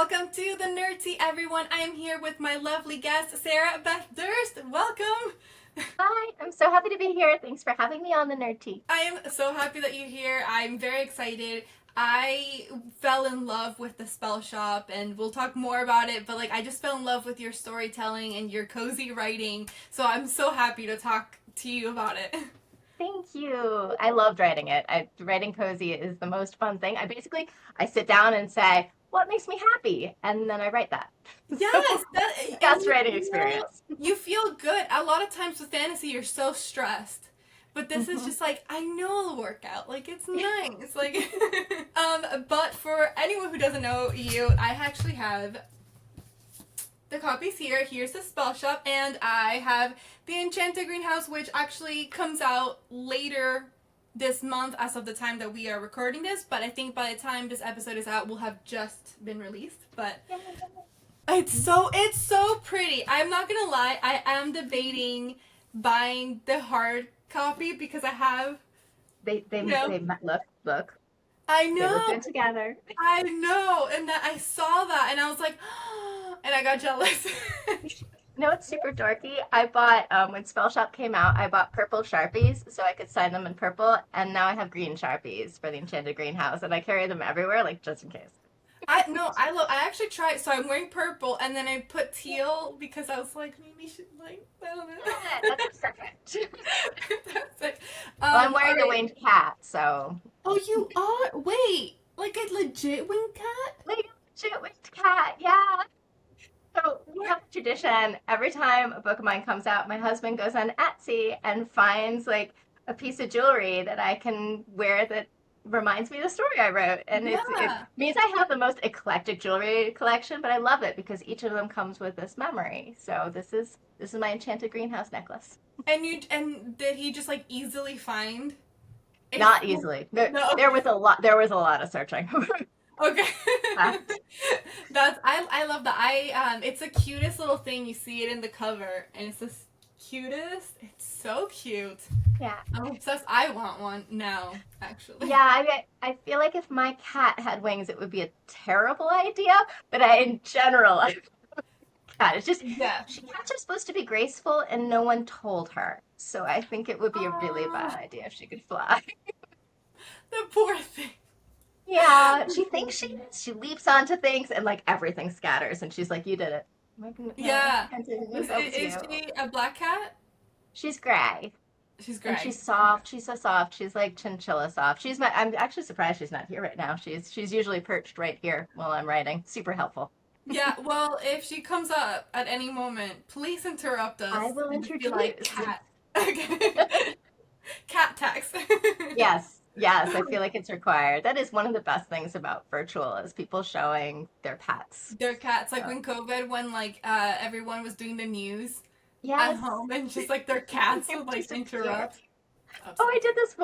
Welcome to the Nerd Tea, everyone. I am here with my lovely guest, Sarah Beth Durst. Welcome. Hi, I'm so happy to be here. Thanks for having me on the Nerd Tea. I am so happy that you're here. I'm very excited. I fell in love with the Spellshop, and we'll talk more about it, but I just fell in love with your storytelling and your cozy writing, so I'm so happy to talk to you about it. Thank you. I loved writing it. Writing cozy is the most fun thing. I sit down and say, what makes me happy? And then I write that. So, Yes, that, and best writing experience. you feel good. A lot of times with fantasy, you're so stressed. But this is Mhm. just I know it'll work out. It's nice. But for anyone who doesn't know you, I actually have the copies here. Here's the spell shop, and I have the Enchanted Greenhouse, which actually comes out later this month as of the time that we are recording this, but I think by the time this episode is out, will have just been released. But it's so pretty. I'm not gonna lie, I am debating buying the hard copy because I have, They you know, look. I They look know, good together. I know, and that I saw that and I was like, and I got jealous. You know, it's super dorky. I bought when Spell Shop came out, I bought purple Sharpies so I could sign them in purple, and now I have green Sharpies for the Enchanted Greenhouse, and I carry them everywhere, like just in case. I actually tried. So I'm wearing purple, and then I put teal because I was like, maybe should I don't Yeah, know. that's perfect. That's it. Well, I'm All wearing a right. winged cat, so Oh, you are. Wait, like a legit wing cat? like a legit winged cat, yeah. So we What? have a tradition. Every time a book of mine comes out, my husband goes on Etsy and finds like a piece of jewelry that I can wear that reminds me of the story I wrote. And it Yeah. means I have the most eclectic jewelry collection, but I love it because each of them comes with this memory. So this is my Enchanted Greenhouse necklace. And did he just easily find a Not full? easily. There, No. there was a lot. There was a lot of searching. Okay. Uh, I love that. I it's the cutest little thing. You see it in the cover, and it's the cutest. It's so cute. yeah. I'm obsessed. I want one now, actually. Yeah, I feel like if my cat had wings, it would be a terrible idea. But in general, I cat. It's just Yeah. cats are supposed to be graceful, and no one told her. So I think it would be a really bad Ah, idea if she could fly. the poor thing. Yeah, she thinks she is. She leaps onto things, and like everything scatters, and she's like, "You did it." I'm like, "No, Yeah. it helps Is you." she a black cat? She's gray, She's and gray. she's soft. She's so soft. She's like chinchilla soft. I'm actually surprised she's not here right now. She's usually perched right here while I'm writing. Super helpful. Yeah, well, if she comes up at any moment, please interrupt us I will and just be like, introduce. cat. Okay. Cat text. Yes, yes, I feel like it's required. That is one of the best things about virtual is people showing their pets. Their cats, like So, when COVID, when everyone was doing the news at yes. home, and just their cats It would would just appear. interrupt. Oh, I Obsessed. did this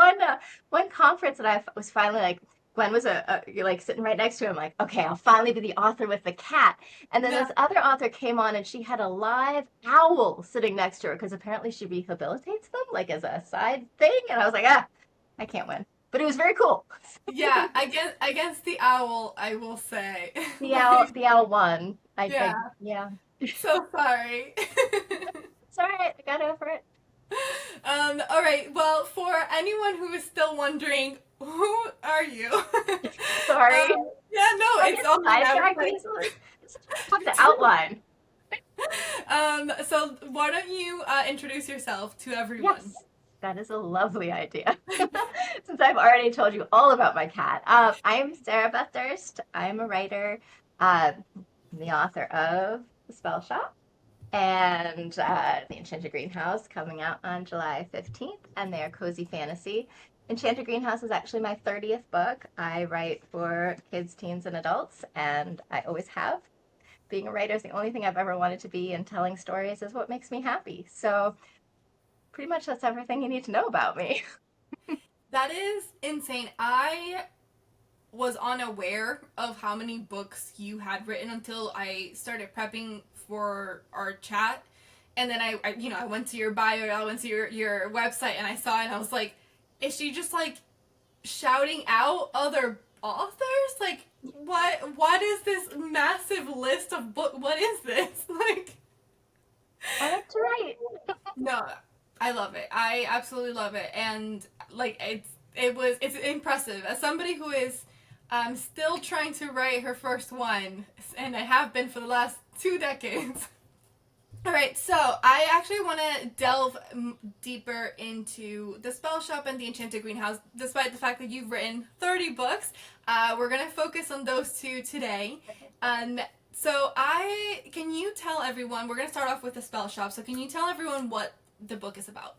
one conference and was finally like Gwen was you're like sitting right next to him like, okay, I'll finally be the author with the cat. And then Yeah. this other author came on and she had a live owl sitting next to her because apparently she rehabilitates them like as a side thing. And I was like, I can't win. But it was very cool. Yeah, against the owl, I will say. The owl won. Yeah. Yeah. So sorry. It's all right. I got over it. All right. Well, for anyone who is still wondering, who are you? Sorry. Yeah, no, I it's get all right. sidetracked easily. It's tough to outline. So why don't you introduce yourself to everyone? Yes, that is a lovely idea. Since I've already told you all about my cat, I'm Sarah Beth Durst. I'm a writer, uh, the author of The Spell Shop and The Enchanted Greenhouse coming out on July 15th, and they are cozy fantasy. Enchanted Greenhouse is actually my 30th book. I write for kids, teens, and adults, and I always have. Being a writer is the only thing I've ever wanted to be, and telling stories is what makes me happy. So, pretty much that's everything you need to know about me. That is insane. I was unaware of how many books you had written until I started prepping for our chat. And then I went to your bio, I went to your website, and I saw it, and I was like, is she just shouting out other authors? Like, what is this massive list of what is this? Like, I like to write. no, I love it. I absolutely love it. And like it's impressive. As somebody who is still trying to write her first one, and I have been for the last 2 decades. All right, so I actually want to delve deeper into the Spellshop and the Enchanted Greenhouse, despite the fact that you've written 30 books. We're going to focus on those two today. So can you tell everyone, we're going to start off with the Spellshop, so can you tell everyone what the book is about?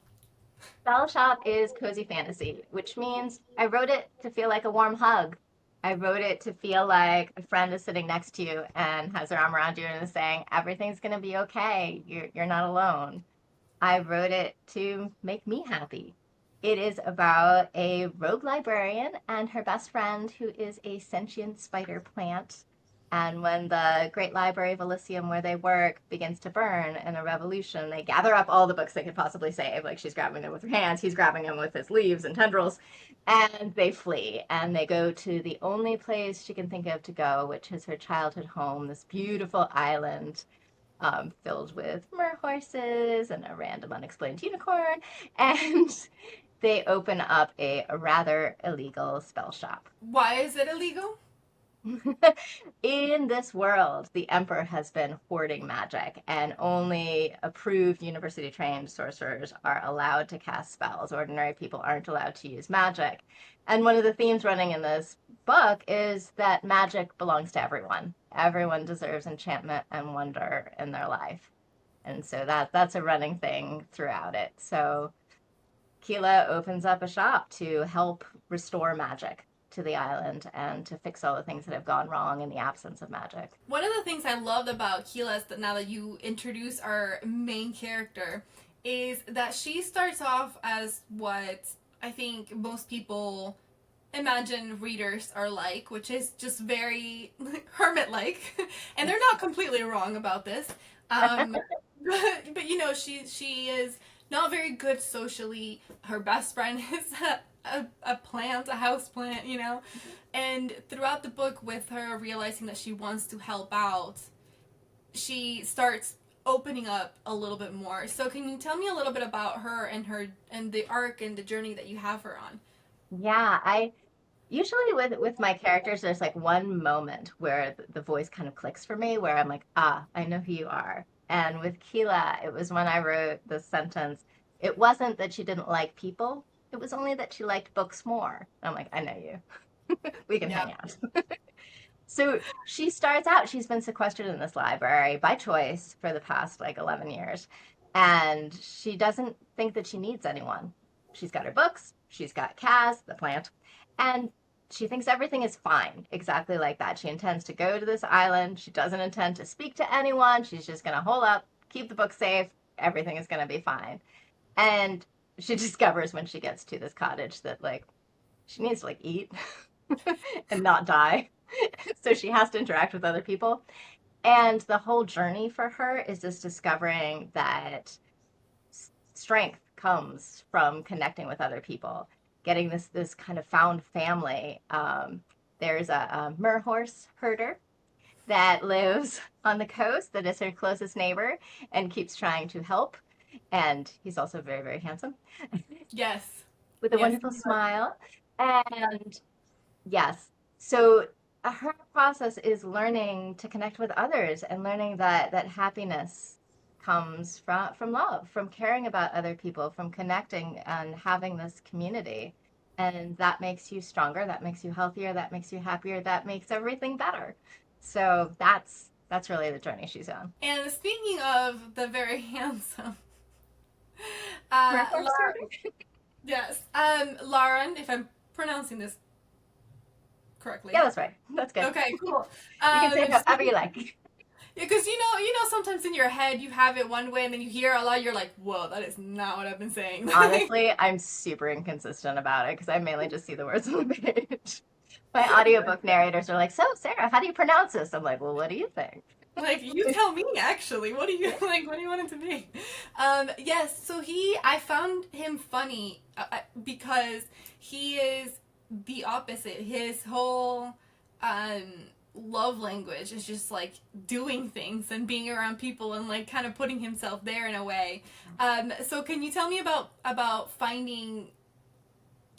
Spellshop is cozy fantasy, which means I wrote it to feel like a warm hug. I wrote it to feel like a friend is sitting next to you and has their arm around you and is saying, everything's going to be okay. You're not alone. I wrote it to make me happy. It is about a rogue librarian and her best friend who is a sentient spider plant. And when the Great Library of Elysium, where they work, begins to burn in a revolution, they gather up all the books they could possibly save. Like, she's grabbing them with her hands, he's grabbing them with his leaves and tendrils, and they flee. And they go to the only place she can think of to go, which is her childhood home, this beautiful island filled with mer horses and a random unexplained unicorn. And they open up a rather illegal spell shop. Why is it illegal? In this world, the Emperor has been hoarding magic, and only approved university trained sorcerers are allowed to cast spells. Ordinary people aren't allowed to use magic. And one of the themes running in this book is that magic belongs to everyone. Everyone deserves enchantment and wonder in their life. And so that's a running thing throughout it. So Keela opens up a shop to help restore magic to the island and to fix all the things that have gone wrong in the absence of magic. One of the things I loved about Keela is that now that you introduce our main character is that she starts off as what I think most people imagine readers are like, which is just very hermit-like, and they're not completely wrong about this. But you know, she is not very good socially. Her best friend is a plant, a house plant, you know? And throughout the book, with her realizing that she wants to help out, she starts opening up a little bit more. So can you tell me a little bit about her and the arc and the journey that you have her on? Yeah, I usually with my characters, there's like one moment where the voice kind of clicks for me, where I'm like, ah, I know who you are. And with Keela, it was when I wrote the sentence, it wasn't that she didn't like people, it was only that she liked books more. I'm like, I know you. We can hang out. So she starts out, she's been sequestered in this library by choice for the past like 11 years. And she doesn't think that she needs anyone. She's got her books, she's got Kaz, the plant, and she thinks everything is fine, exactly like that. She intends to go to this island. She doesn't intend to speak to anyone. She's just going to hole up, keep the book safe. Everything is going to be fine. And she discovers when she gets to this cottage that, like, she needs to, like, eat and not die. So she has to interact with other people. And the whole journey for her is just discovering that strength comes from connecting with other people, getting this kind of found family. There's a mer horse herder that lives on the coast that is her closest neighbor and keeps trying to help. And he's also very, very handsome. Yes. With a wonderful smile. And yes, so her process is learning to connect with others and learning that happiness comes from love, from caring about other people, from connecting and having this community. And that makes you stronger, that makes you healthier, that makes you happier, that makes everything better. So that's really the journey she's on. And speaking of the very handsome, yes, Lauren, if I'm pronouncing this correctly. Yeah, that's right. That's good. Okay, cool. You can say it however you like. Yeah, because you know, sometimes in your head you have it one way, and then you hear a lot, you're like, whoa, that is not what I've been saying. Honestly, I'm super inconsistent about it because I mainly just see the words on the page. My audiobook narrators are like, so Sarah, how do you pronounce this? I'm like, well, what do you think? Like, you tell me, actually. What do you like? What do you want it to be? Yes, so I found him funny because he is the opposite. His whole um love language is just like doing things and being around people and like kind of putting himself there in a way. So can you tell me about finding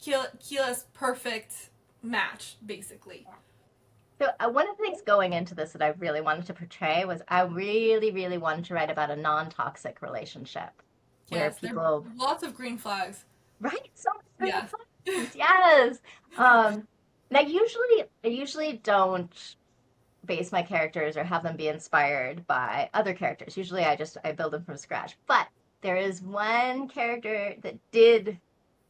Kila's perfect match, basically? So one of the things going into this that I really wanted to portray was I really, really wanted to write about a non-toxic relationship where Yes, there are people, lots of green flags. right? So many green Yes. flags, yes. And I usually don't base my characters or have them be inspired by other characters. Usually I build them from scratch. But there is one character that did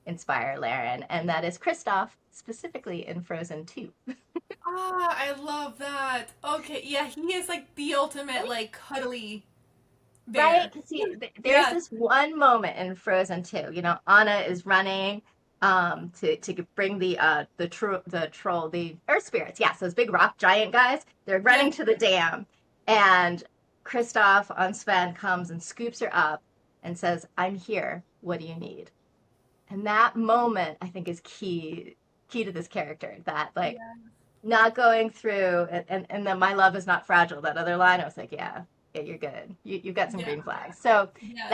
inspire Laren, and that is Kristoff, specifically in Frozen 2. Ah, I love that. Okay, yeah, he is like the ultimate like cuddly Right? bear. Because there's Yes. this one moment in Frozen 2. Anna is running to bring the troll, the earth spirits. Yes, those big rock giant guys. They're running Yes. to the dam, and Kristoff on Sven comes and scoops her up and says, "I'm here. What do you need?" And that moment, I think, is key to this character. That, like, Yeah. not going through and then my love is not fragile, that other line. I was like, yeah, you're good. You've got some Yeah. green flags. So Yes.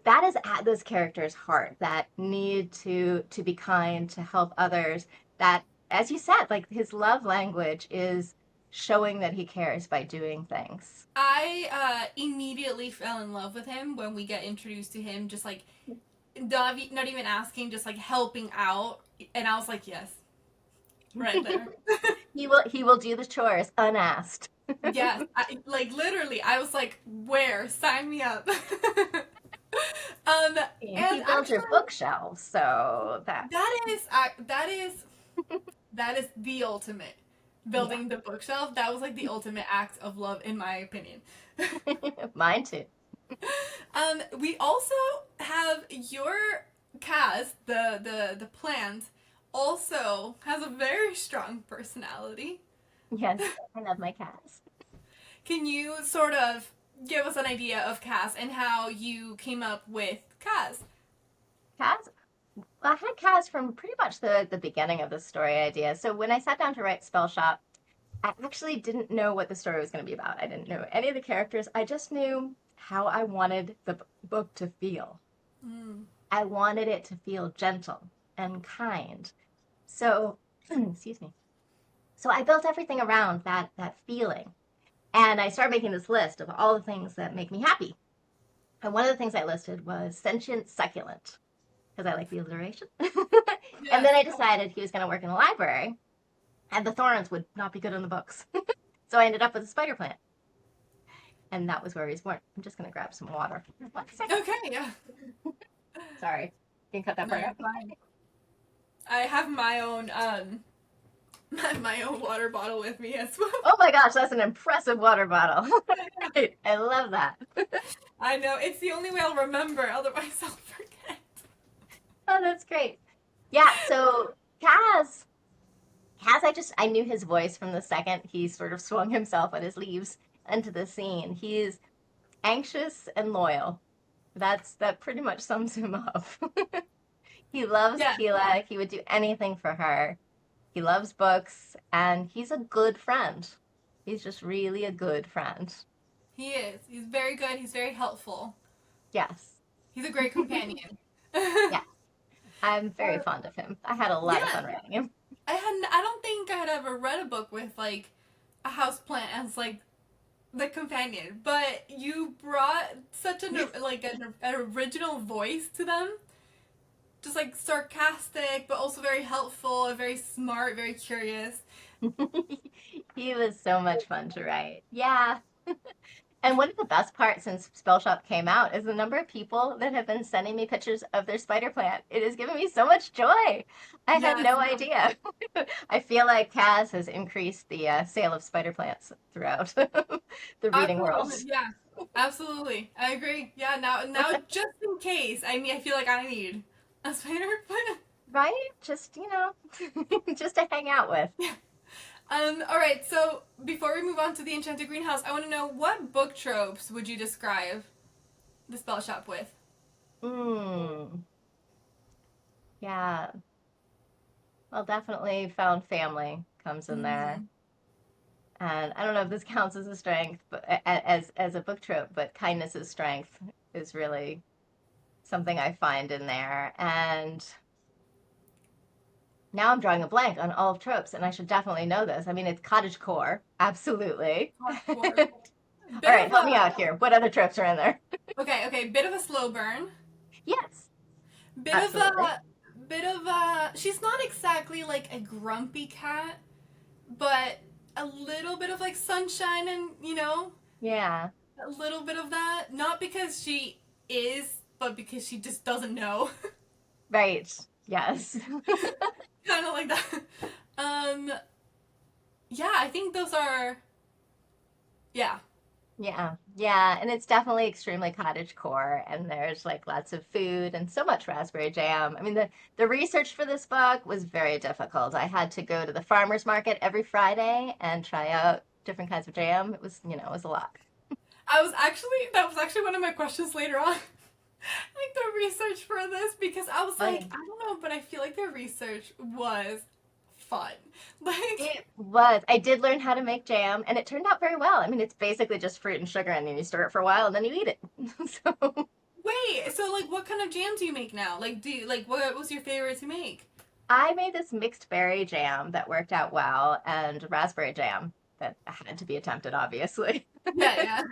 that is at this character's heart, that need to be kind, to help others. That, as you said, like, his love language is showing that he cares by doing things. I immediately fell in love with him when we get introduced to him, just like not even asking, just like helping out, and I was like, yes, right there. He will do the chores unasked. Yes, like literally, I was like, where? Sign me up. And he And builds your actually, bookshelves, so that that is the ultimate. yeah. Building the bookshelf, that was like the ultimate act of love, in my opinion. Mine too. We also have your Kaz, the plant, also has a very strong personality. Yes, I love my cats. Can you sort of give us an idea of Kaz and how you came up with Kaz? Cats. Well, I had Kaz from pretty much the beginning of the story idea. So when I sat down to write Spellshop, I actually didn't know what the story was going to be about. I didn't know any of the characters. I just knew how I wanted the book to feel. Mm. I wanted it to feel gentle and kind. So, excuse me. So I built everything around that feeling. And I started making this list of all the things that make me happy. And one of the things I listed was sentient succulent, because I like the alliteration. And Yes. then I decided he was going to work in a library, and the thorns would not be good on the books. So I ended up with a spider plant, and that was where he was born. I'm just going to grab some water. 1 second. Okay, yeah. Sorry. You can cut that No, part you're out. fine. I have my own my own water bottle with me as well. Oh my gosh, that's an impressive water bottle. Right. I love that. I know, it's the only way I'll remember, otherwise I'll forget. Oh, that's great. Yeah, so I knew his voice from the second he sort of swung himself on his leaves into the scene. He's anxious and loyal. That pretty much sums him up. He loves Yeah, Keela. He would do anything for her. He loves books, and he's a good friend. He's just really a good friend. he is. He's very good. He's very helpful. Yes. He's a great companion. Yeah. I'm very fond of him. I had a lot of Yeah, fun writing him. I don't think I had ever read a book with like a house plant as like the companion, but you brought such an original voice to them. Just like sarcastic, but also very helpful, very smart, very curious. He was so much fun to write. Yeah. And one of the best parts since Spellshop came out is the number of people that have been sending me pictures of their spider plant. It has given me so much joy. I had Yes, no idea. I feel like Kaz has increased the sale of spider plants throughout the reading world. absolutely. Yeah, absolutely. I agree. Yeah, now just in case, I feel like I need a spider plant. Right? Just, just to hang out with. Yeah. All right. So before we move on to the Enchanted Greenhouse, I want to know what book tropes would you describe the spell shop with? Mm, yeah. Well, definitely found family comes in there. Hmm. And I don't know if this counts as a strength, but as a book trope, but kindness is strength is really something I find in there. And now I'm drawing a blank on all of tropes, and I should definitely know this. I mean, it's cottagecore, absolutely. Hardcore. All Bit right, of help me a out here. What other tropes are in there? okay. Bit of a slow burn. Yes, Bit of absolutely. a bit of a. She's not exactly like a grumpy cat, but a little bit of like sunshine and Yeah, a little bit of that. Not because she is, but because she just doesn't know. right. Yes. Kind of like that. Um. Yeah, I think those are. Yeah. Yeah, yeah, and it's definitely extremely cottage core, and there's like lots of food and so much raspberry jam. I mean, the research for this book was very difficult. I had to go to the farmers market every Friday and try out different kinds of jam. It was, it was a lot. That was actually one of my questions later on. Like the research for this because I was Oh yeah. like, I don't know, but I feel like the research was fun. Like, It was. I did learn how to make jam, and it turned out very well. I mean, it's basically just fruit and sugar, and then you stir it for a while, and then you eat it. So wait, so like what kind of jam do you make now? Like do you, like what was your favorite to make? I made this mixed berry jam that worked out well, and raspberry jam that had to be attempted, obviously. Yeah, yeah.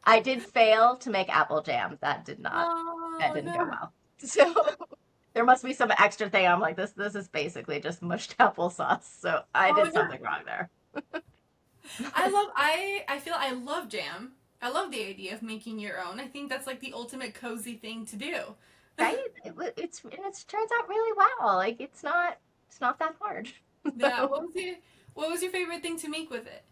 I did fail to make apple jam. That did not. That Oh didn't go no. well. So there must be some extra thing. I'm like, this is basically just mushed applesauce. So I Oh did no. something wrong there. I feel I love jam. I love the idea of making your own. I think that's like the ultimate cozy thing to do. Right? It turns out really well. Like it's not that hard. Yeah, So what was your favorite thing to make with it?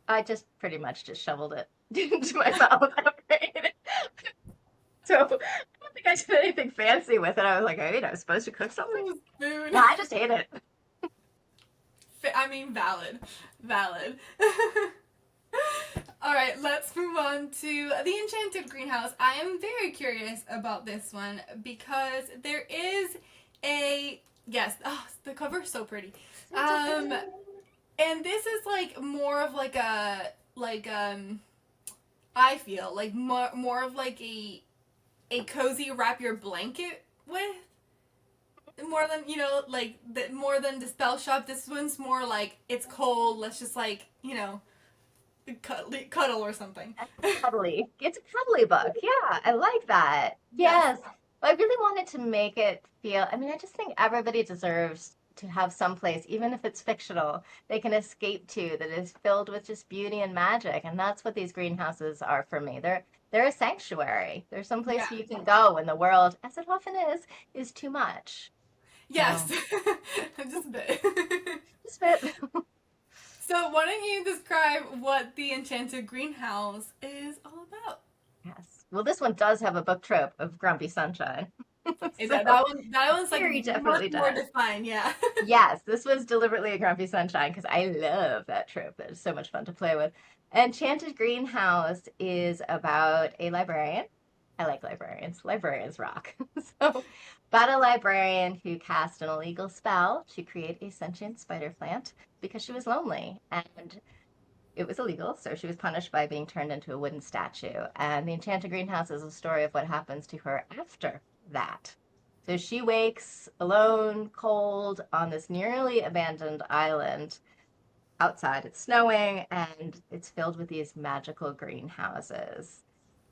I just pretty much just shoveled it into my mouth after I ate it. So I don't think I did anything fancy with it. I was like, I was supposed to cook something. Spoon. No, I just ate it. I mean, valid. Valid. All right, let's move on to The Enchanted Greenhouse. I am very curious about this one because there is a yes, oh, the cover is so pretty. Um and this is like more of like a like I feel like more of like a cozy wrap your blanket with more than like more than the spell shop. This one's more like it's cold, let's just like cuddle or something. Cuddly. It's a cuddly book. Yeah, I like that. Yes. Yes. I really wanted to make it feel, I mean, I just think everybody deserves to have some place, even if it's fictional, they can escape to that is filled with just beauty and magic. And that's what these greenhouses are for me. They're a sanctuary. They're some place Yeah. where you can go when the world, as it often is too much. Yes. So Just a bit. just fit. So why don't you describe what the Enchanted Greenhouse is all about? Yes. Well, this one does have a book trope of grumpy sunshine. So That one's like here he much definitely more does. defined, yeah. Yes, this was deliberately a grumpy sunshine because I love that trope. It's so much fun to play with. Enchanted Greenhouse is about a librarian. I like librarians. Librarians rock. So, about a librarian who cast an illegal spell to create a sentient spider plant because she was lonely and it was illegal, so she was punished by being turned into a wooden statue. And the Enchanted Greenhouse is a story of what happens to her after that. So she wakes alone, cold, on this nearly abandoned island. Outside, it's snowing, and it's filled with these magical greenhouses.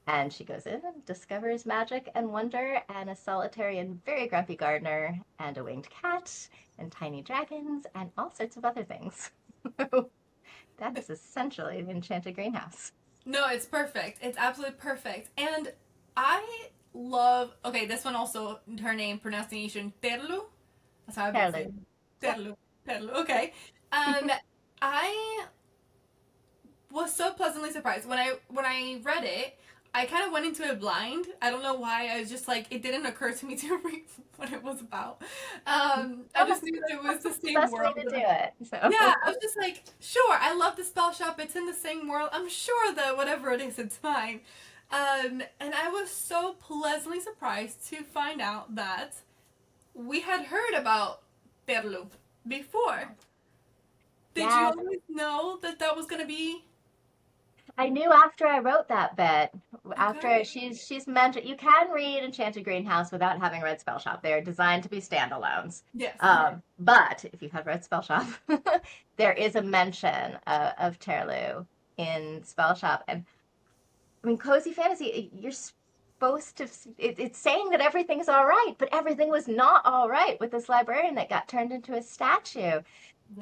And she goes in and discovers magic and wonder, and a solitary and very grumpy gardener, and a winged cat, and tiny dragons, and all sorts of other things. That is essentially the Enchanted Greenhouse. No, it's perfect. It's absolutely perfect. And I love okay, this one also her name pronunciation Terlu. That's how I would say Hello. it. Yep. Terlu. Terlu. Okay. I was so pleasantly surprised when I read it. I kind of went into it blind. I don't know why. I was just like it didn't occur to me to read what it was about. I Well, just knew that it was the that's the same best way world. to do it. Yeah, So, I was just like, sure, I love the spell shop. It's in the same world. I'm sure that whatever it is, it's fine. And I was so pleasantly surprised to find out that we had heard about Perlu before. Did you Yes, always know that that was gonna be I knew after I wrote that bit, after okay? she's mentioned, you can read Enchanted Greenhouse without having read Spellshop. They're designed to be standalones. Yes. But if you have read Spellshop, there is a mention of Terlu in Spellshop. And I mean, cozy fantasy, you're supposed to, it's saying that everything's all right, but everything was not all right with this librarian that got turned into a statue.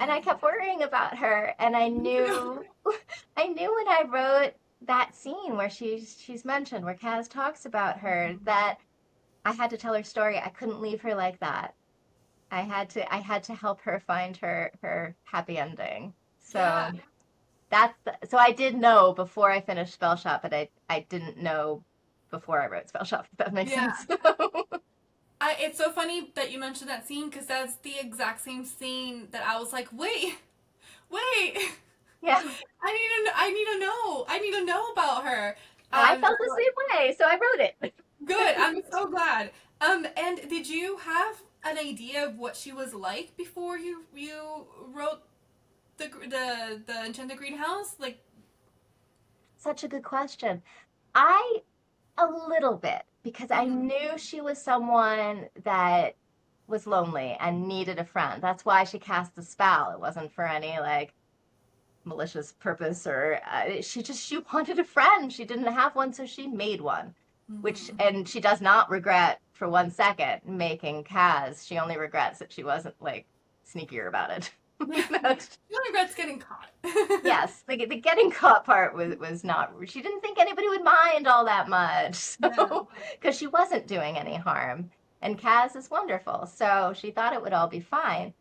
And I Yeah. kept worrying about her, and Me too. I knew when I wrote that scene where she's mentioned, where Kaz talks about her, that I had to tell her story. I couldn't leave her like that. I had to help her find her happy ending. Yeah. So so I did know before I finished Spell Shop, but I didn't know before I wrote Spell Shop, if that makes Yeah. sense. It's so funny that you mentioned that scene because that's the exact same scene that I was like, wait, Yeah. I need to know, I need to know about her. I felt the So same way, so I wrote it. good. I'm so glad. And did you have an idea of what she was like before you wrote the Enchanted Greenhouse? Like, Such a good question. I A little bit, because I mhm, knew she was someone that was lonely and needed a friend. That's why she cast the spell. It wasn't for any like malicious purpose or she wanted a friend. She didn't have one, so she made one. Which mhm. and she does not regret for 1 second making Kaz. She only regrets that she wasn't like sneakier about it. That's She only regrets getting caught. Yes, the getting caught part was not. She didn't think anybody would mind all that much, Yeah. so because she wasn't doing any harm, and Kaz is wonderful, so she thought it would all be fine.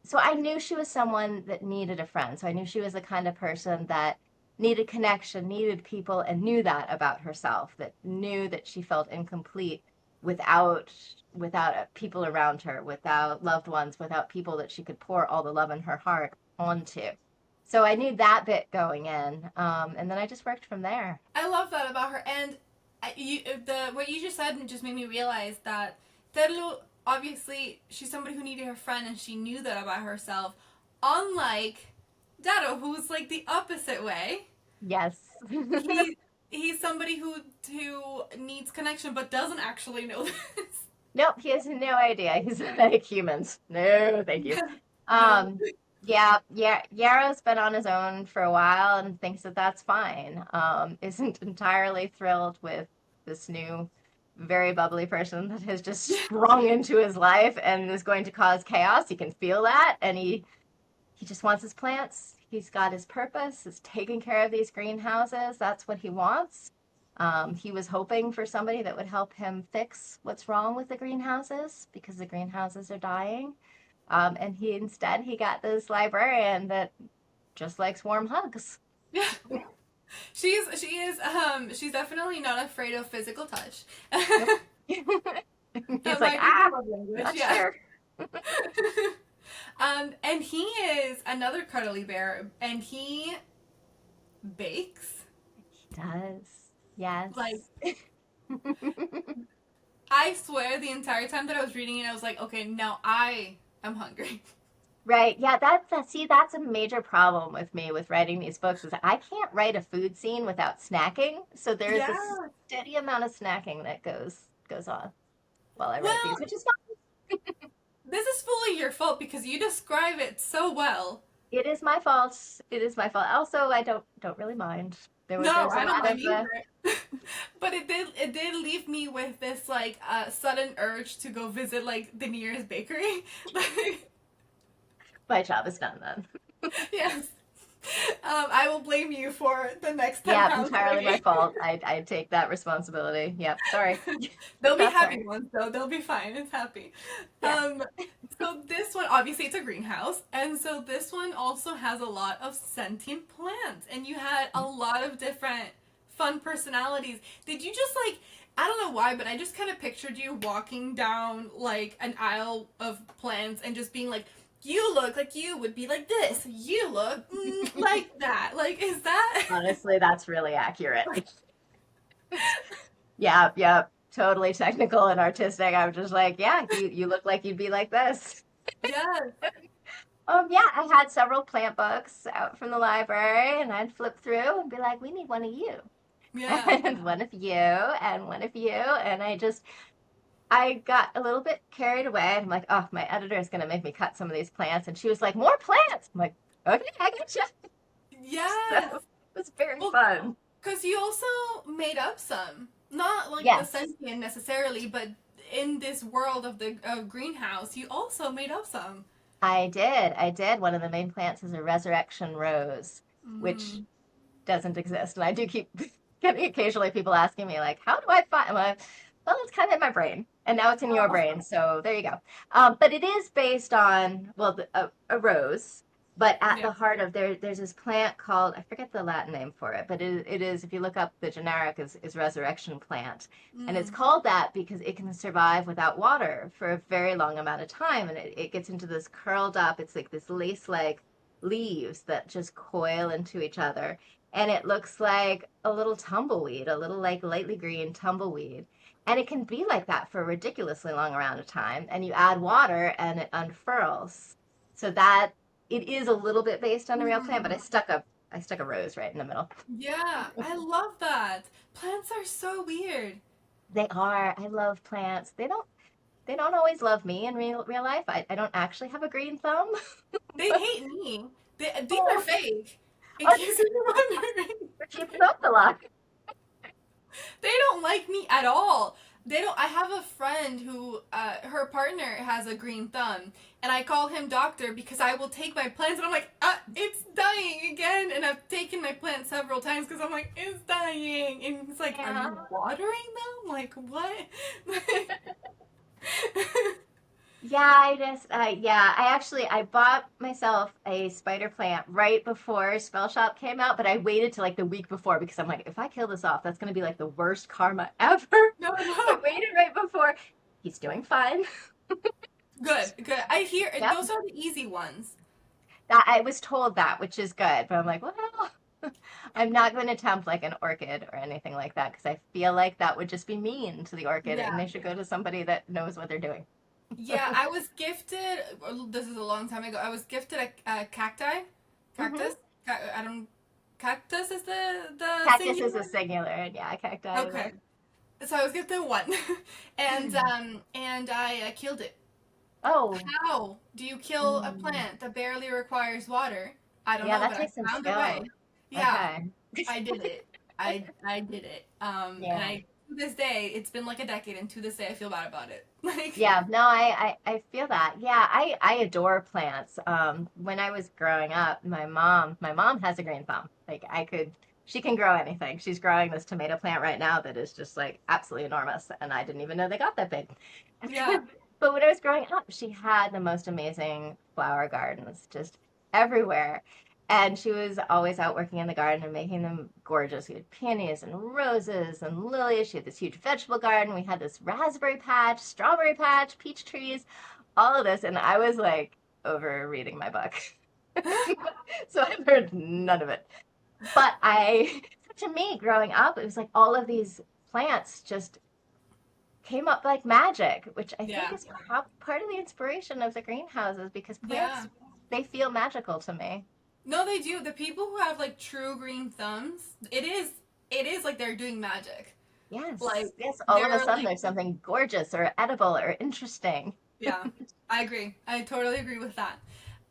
So I knew she was someone that needed a friend. So I knew she was the kind of person that needed connection, needed people, and knew that about herself. That knew that she felt incomplete without people around her, without loved ones, without people that she could pour all the love in her heart onto. So I knew that bit going in, and then I just worked from there. I love that about her, and the what you just said just made me realize that Terlu obviously she's somebody who needed her friend, and she knew that about herself. Unlike Dado, who's like the opposite way. Yes. He he's somebody who needs connection but doesn't actually know this. Nope, he has no idea. He's like humans. No, thank you. No. Um, yeah, Yarrow's been on his own for a while and thinks that that's fine. Isn't entirely thrilled with this new, very bubbly person that has just sprung into his life and is going to cause chaos. He can feel that, and he just wants his plants. He's got his purpose. Is taking care of these greenhouses. That's what he wants. He was hoping for somebody that would help him fix what's wrong with the greenhouses because the greenhouses are dying. And he got this librarian that just likes warm hugs. Yeah. She's definitely not afraid of physical touch. Nope. He's That like, might be her love language, not yeah. sure. And he is another cuddly bear, and he bakes. He does. Yes. Like, I swear the entire time that I was reading it, I was like, okay, now I am hungry. Right. Yeah, that's a major problem with me with writing these books is I can't write a food scene without snacking. So there's a Yeah. steady amount of snacking that goes on while I write these, Well, which is fine. this is fully your fault because you describe it so well. It is my fault. It is my fault. Also, I don't really mind. No, There's a I don't lot mind of either. But it did leave me with this like sudden urge to go visit like the nearest bakery. Like, my job is done then. yes. I will blame you for the next 10 Yeah, pounds entirely my cookie. fault. I take that responsibility. Yep, sorry. They'll be Not happy sorry. ones though. They'll be fine. It's happy. Yeah. Um, so this one obviously it's a greenhouse, and so this one also has a lot of sentient plants, and you had a lot of different fun personalities. Did you just like I don't know why, but I just kind of pictured you walking down like an aisle of plants and just being like, "You look like you would be like this. You look like that." Like, is that? Honestly, that's really accurate. Yeah, yeah, totally technical and artistic. I'm just like, yeah, you look like you'd be like this. Yes. Yeah, I had several plant books out from the library, and I'd flip through and be like, "We need one of you, Yeah. and one of you, and one of you," and I got a little bit carried away. I'm like, "Oh, my editor is gonna make me cut some of these plants," and she was like, "More plants." I'm like, "Okay, I gotcha." So Yes. it was very Well, fun. because you also made up some. Not like the Yes, sentient necessarily, but in this world of the greenhouse, you also made up some. I did. I did. One of the main plants is a resurrection rose, which Mm. doesn't exist. And I do keep getting occasionally people asking me, like, how do I find? I'm like, well, it's kind of in my brain, and now it's in your Oh. brain. So there you go. But it is based on, well, a rose. But at Yeah. the heart of there's this plant called, I forget the Latin name for it, but it is, if you look up the generic, is resurrection plant. And it's Mm. called that because it can survive without water for a very long amount of time. And it gets into this curled up, it's like this lace-like leaves that just coil into each other. And it looks like a little tumbleweed, a little like lightly green tumbleweed. And it can be like that for a ridiculously long amount of time. And you add water and it unfurls. So that it is a little bit based on a real plant, but Mm. I stuck a rose right in the middle. Yeah, I love that. Plants are so weird. They are. I love plants. They don't always love me in real life. I don't actually have a green thumb. They hate me. These are Oh, fake. In oh, case you're wondering. we're keeping up the luck. They don't like me at all. They don't. I have a friend who, her partner has a green thumb, and I call him doctor because I will take my plants, and I'm like, it's dying again, and I've taken my plant several times because I'm like, it's dying, and he's like, are Yeah. you watering them? Like what? Yeah, I actually I bought myself a spider plant right before Spellshop came out, but I waited till like the week before because I'm like, if I kill this off, that's gonna be like the worst karma ever. No, So I no. waited right before. He's doing fine. Good, good. I hear Yep. those are the easy ones. That I was told that, which is good, but I'm like, well, I'm not going to attempt like an orchid or anything like that because I feel like that would just be mean to the orchid, and Yeah. they should go to somebody that knows what they're doing. Yeah, I was gifted. This is a long time ago. I was gifted a cacti, Hmm. cactus. I don't. Cactus is the Cactus is a singular. singular, and yeah, cacti is a. Okay, so I was gifted one, and I killed it. Oh, How do you kill a mm, plant that barely requires water? I don't yeah, know, that but I takes some found a skill. way. Yeah, Okay. I did it. I did it. And Yeah. I to this day, it's been like a decade, and to this day, I feel bad about it. Like, Yeah, no, I feel that. Yeah, I adore plants. When I was growing up, my mom has a green thumb. Like she can grow anything. She's growing this tomato plant right now that is just like absolutely enormous, and I didn't even know they got that big. yeah, But when I was growing up, she had the most amazing flower gardens just everywhere. And she was always out working in the garden and making them gorgeous. We had peonies and roses and lilies. She had this huge vegetable garden. We had this raspberry patch, strawberry patch, peach trees, all of this. And I was like over reading my book. So I've heard none of it. But to me, growing up, it was like all of these plants just came up like magic, which I think yeah, is part of the inspiration of the greenhouses because yeah. plants, they feel magical to me. No, they do. The people who have like true green thumbs, it is like they're doing magic. Like Yes, yes, all of a they're sudden like there's something gorgeous or edible or interesting. yeah. I agree. I totally agree with that.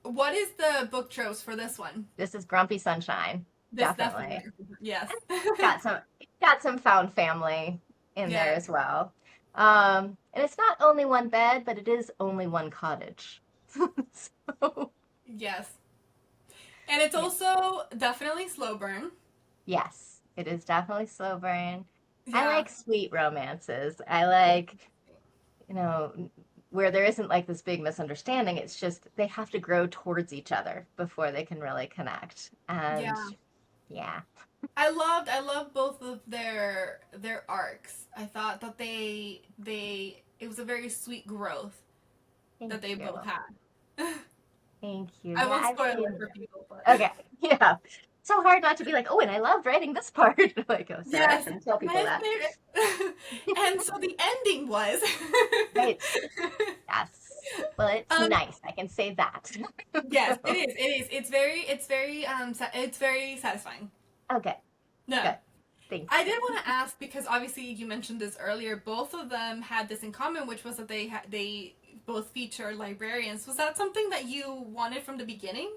What is the book tropes for this one? This is Grumpy Sunshine, This definitely. definitely. Yes. Got some got some found family in there Yes. as well. And it's not only one bed, but it is only one cottage. So, Yes. And it's yeah. also definitely slow burn. Yes, it is definitely slow burn. I Yeah. like sweet romances. I like, you know, where there isn't like this big misunderstanding. It's just they have to grow towards each other before they can really connect. And Yeah. yeah, I loved both of their arcs. I thought that they it was a very sweet growth thank that they you. both had. Thank you. I Yeah, won't I spoil really it for enjoyed people, but it. Okay. Yeah. So hard not to be like, oh, and I loved writing this part. Like, oh, Sarah, yes, don't tell people my that. favorite. And so the ending was Right. Yes. Well, it's Um, nice. I can say that. yes, it is. It is. It's very satisfying. Okay, No. good. Thank I you. did want to ask because obviously you mentioned this earlier. Both of them had this in common, which was that they both feature librarians. Was that something that you wanted from the beginning?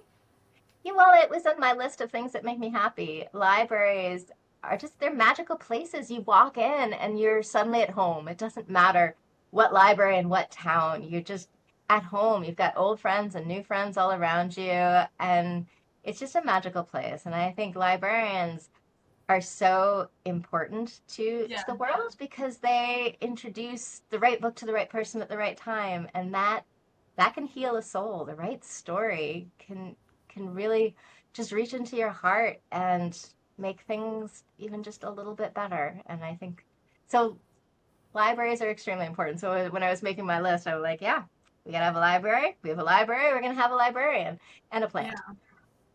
Yeah, well, it was on my list of things that make me happy. Libraries are just, they're magical places. You walk in and you're suddenly at home. It doesn't matter what library and what town. You're just at home. You've got old friends and new friends all around you, and it's just a magical place. And I think librarians are so important Yeah. to the world because they introduce the right book to the right person at the right time, and that can heal a soul. The right story can really just reach into your heart and make things even just a little bit better. And I think so. Libraries are extremely important. So when I was making my list, I was like, yeah, we gotta have a library. We have a library. We're gonna have a librarian and a Yeah. plant.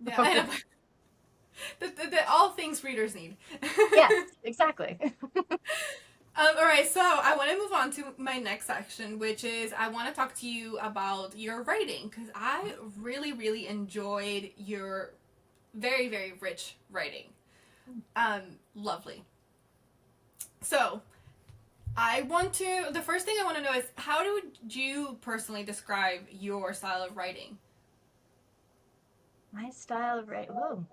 Yeah. I know. All things readers need. Yes, exactly. All right, so I want to move on to my next section, which is I want to talk to you about your writing because I really, really enjoyed your very, very rich writing. Lovely. So the first thing I want to know is how do you personally describe your style of writing? My style of writing. Whoa.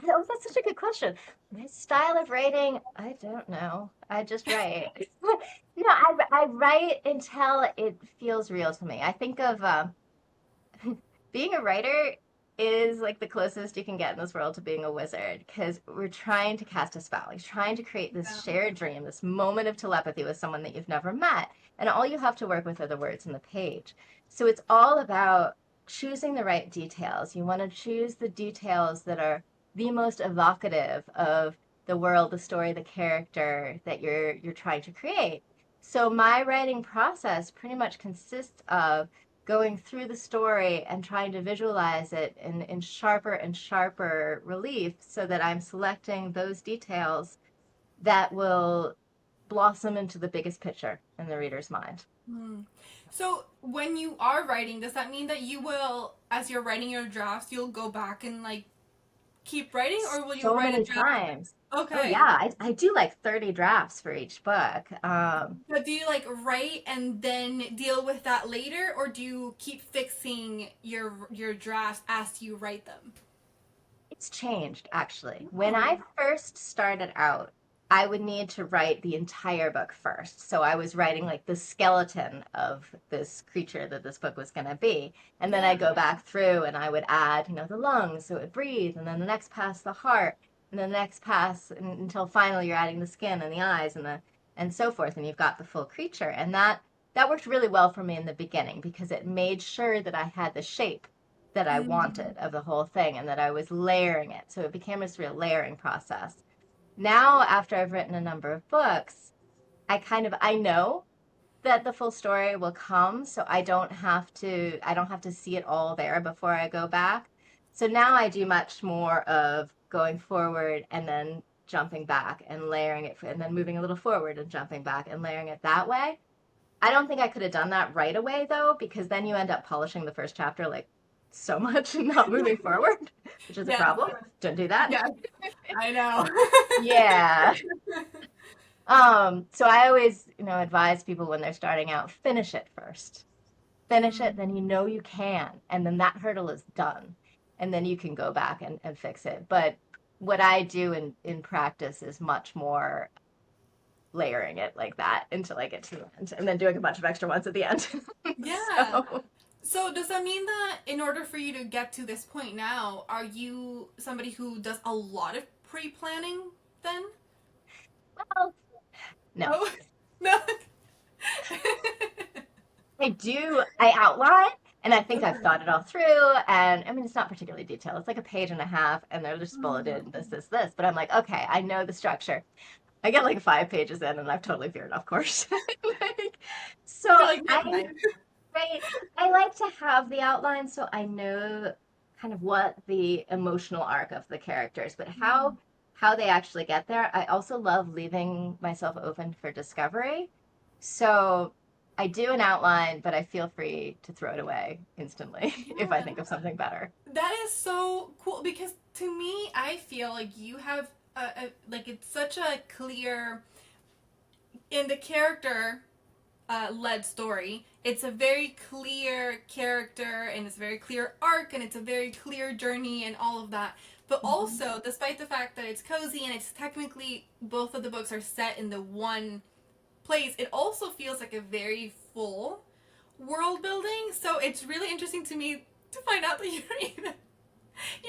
Oh, that's such a good question. My style of writing, I don't know. I just write. No, I write until it feels real to me. I think of being a writer is like the closest you can get in this world to being a wizard because we're trying to cast a spell. You're trying to create this Yeah. shared dream, this moment of telepathy with someone that you've never met. And all you have to work with are the words on the page. So it's all about choosing the right details. You want to choose the details that are the most evocative of the world, the story, the character that you're trying to create. So my writing process pretty much consists of going through the story and trying to visualize it in sharper and sharper relief so that I'm selecting those details that will blossom into the biggest picture in the reader's mind. Hmm. So when you are writing, does that mean that you will, as you're writing your drafts, you'll go back and like keep writing, or will you So write a many draft? times. Oh Okay. yeah, I do like 30 drafts for each book. But do you like write and then deal with that later, or do you keep fixing your drafts as you write them? It's changed actually. When Ooh. I first started out, I would need to write the entire book first. So I was writing like the skeleton of this creature that this book was going to be. And then Yeah. I go back through and I would add, the lungs so it would breathe, and then the next pass the heart, and then the next pass until finally you're adding the skin and the eyes and so forth, and you've got the full creature. And that worked really well for me in the beginning because it made sure that I had the shape that I Mm. wanted of the whole thing and that I was layering it. So it became this real layering process. Now, after I've written a number of books, I know that the full story will come, so I don't have to see it all there before I go back. So now I do much more of going forward and then jumping back and layering it and then moving a little forward and jumping back and layering it that way. I don't think I could have done that right away though, because then you end up polishing the first chapter like so much and not moving forward, which is a Yes. problem. Don't do that. Yes. I know. Yeah. So I always, advise people when they're starting out, finish it first. Finish it, Mm. then you can, and then that hurdle is done. And then you can go back and fix it. But what I do in practice is much more layering it like that until I get to the end, and then doing a bunch of extra ones at the end. Yeah. So, So does that mean that in order for you to get to this point now, are you somebody who does a lot of pre-planning then? well, no. Oh, no. I outline, and I think I've thought it all through. And I mean, it's not particularly detailed. It's like a page and a half, and they're just bulleted this. But I'm like, okay, I know the structure. I get like 5 pages in, and I've totally veered off course. Like, so You're like, never mind. right, I like to have the outline so I know kind of what the emotional arc of the characters, but how they actually get there. I also love leaving myself open for discovery. So I do an outline, but I feel free to throw it away instantly if I Yeah. think of something better. That is so cool because to me, I feel like you have like it's such a clear in the character led story. It's a very clear character and it's a very clear arc and it's a very clear journey and all of that. But Mhm. also, despite the fact that it's cozy and it's technically both of the books are set in the one place, it also feels like a very full world building. So it's really interesting to me to find out that you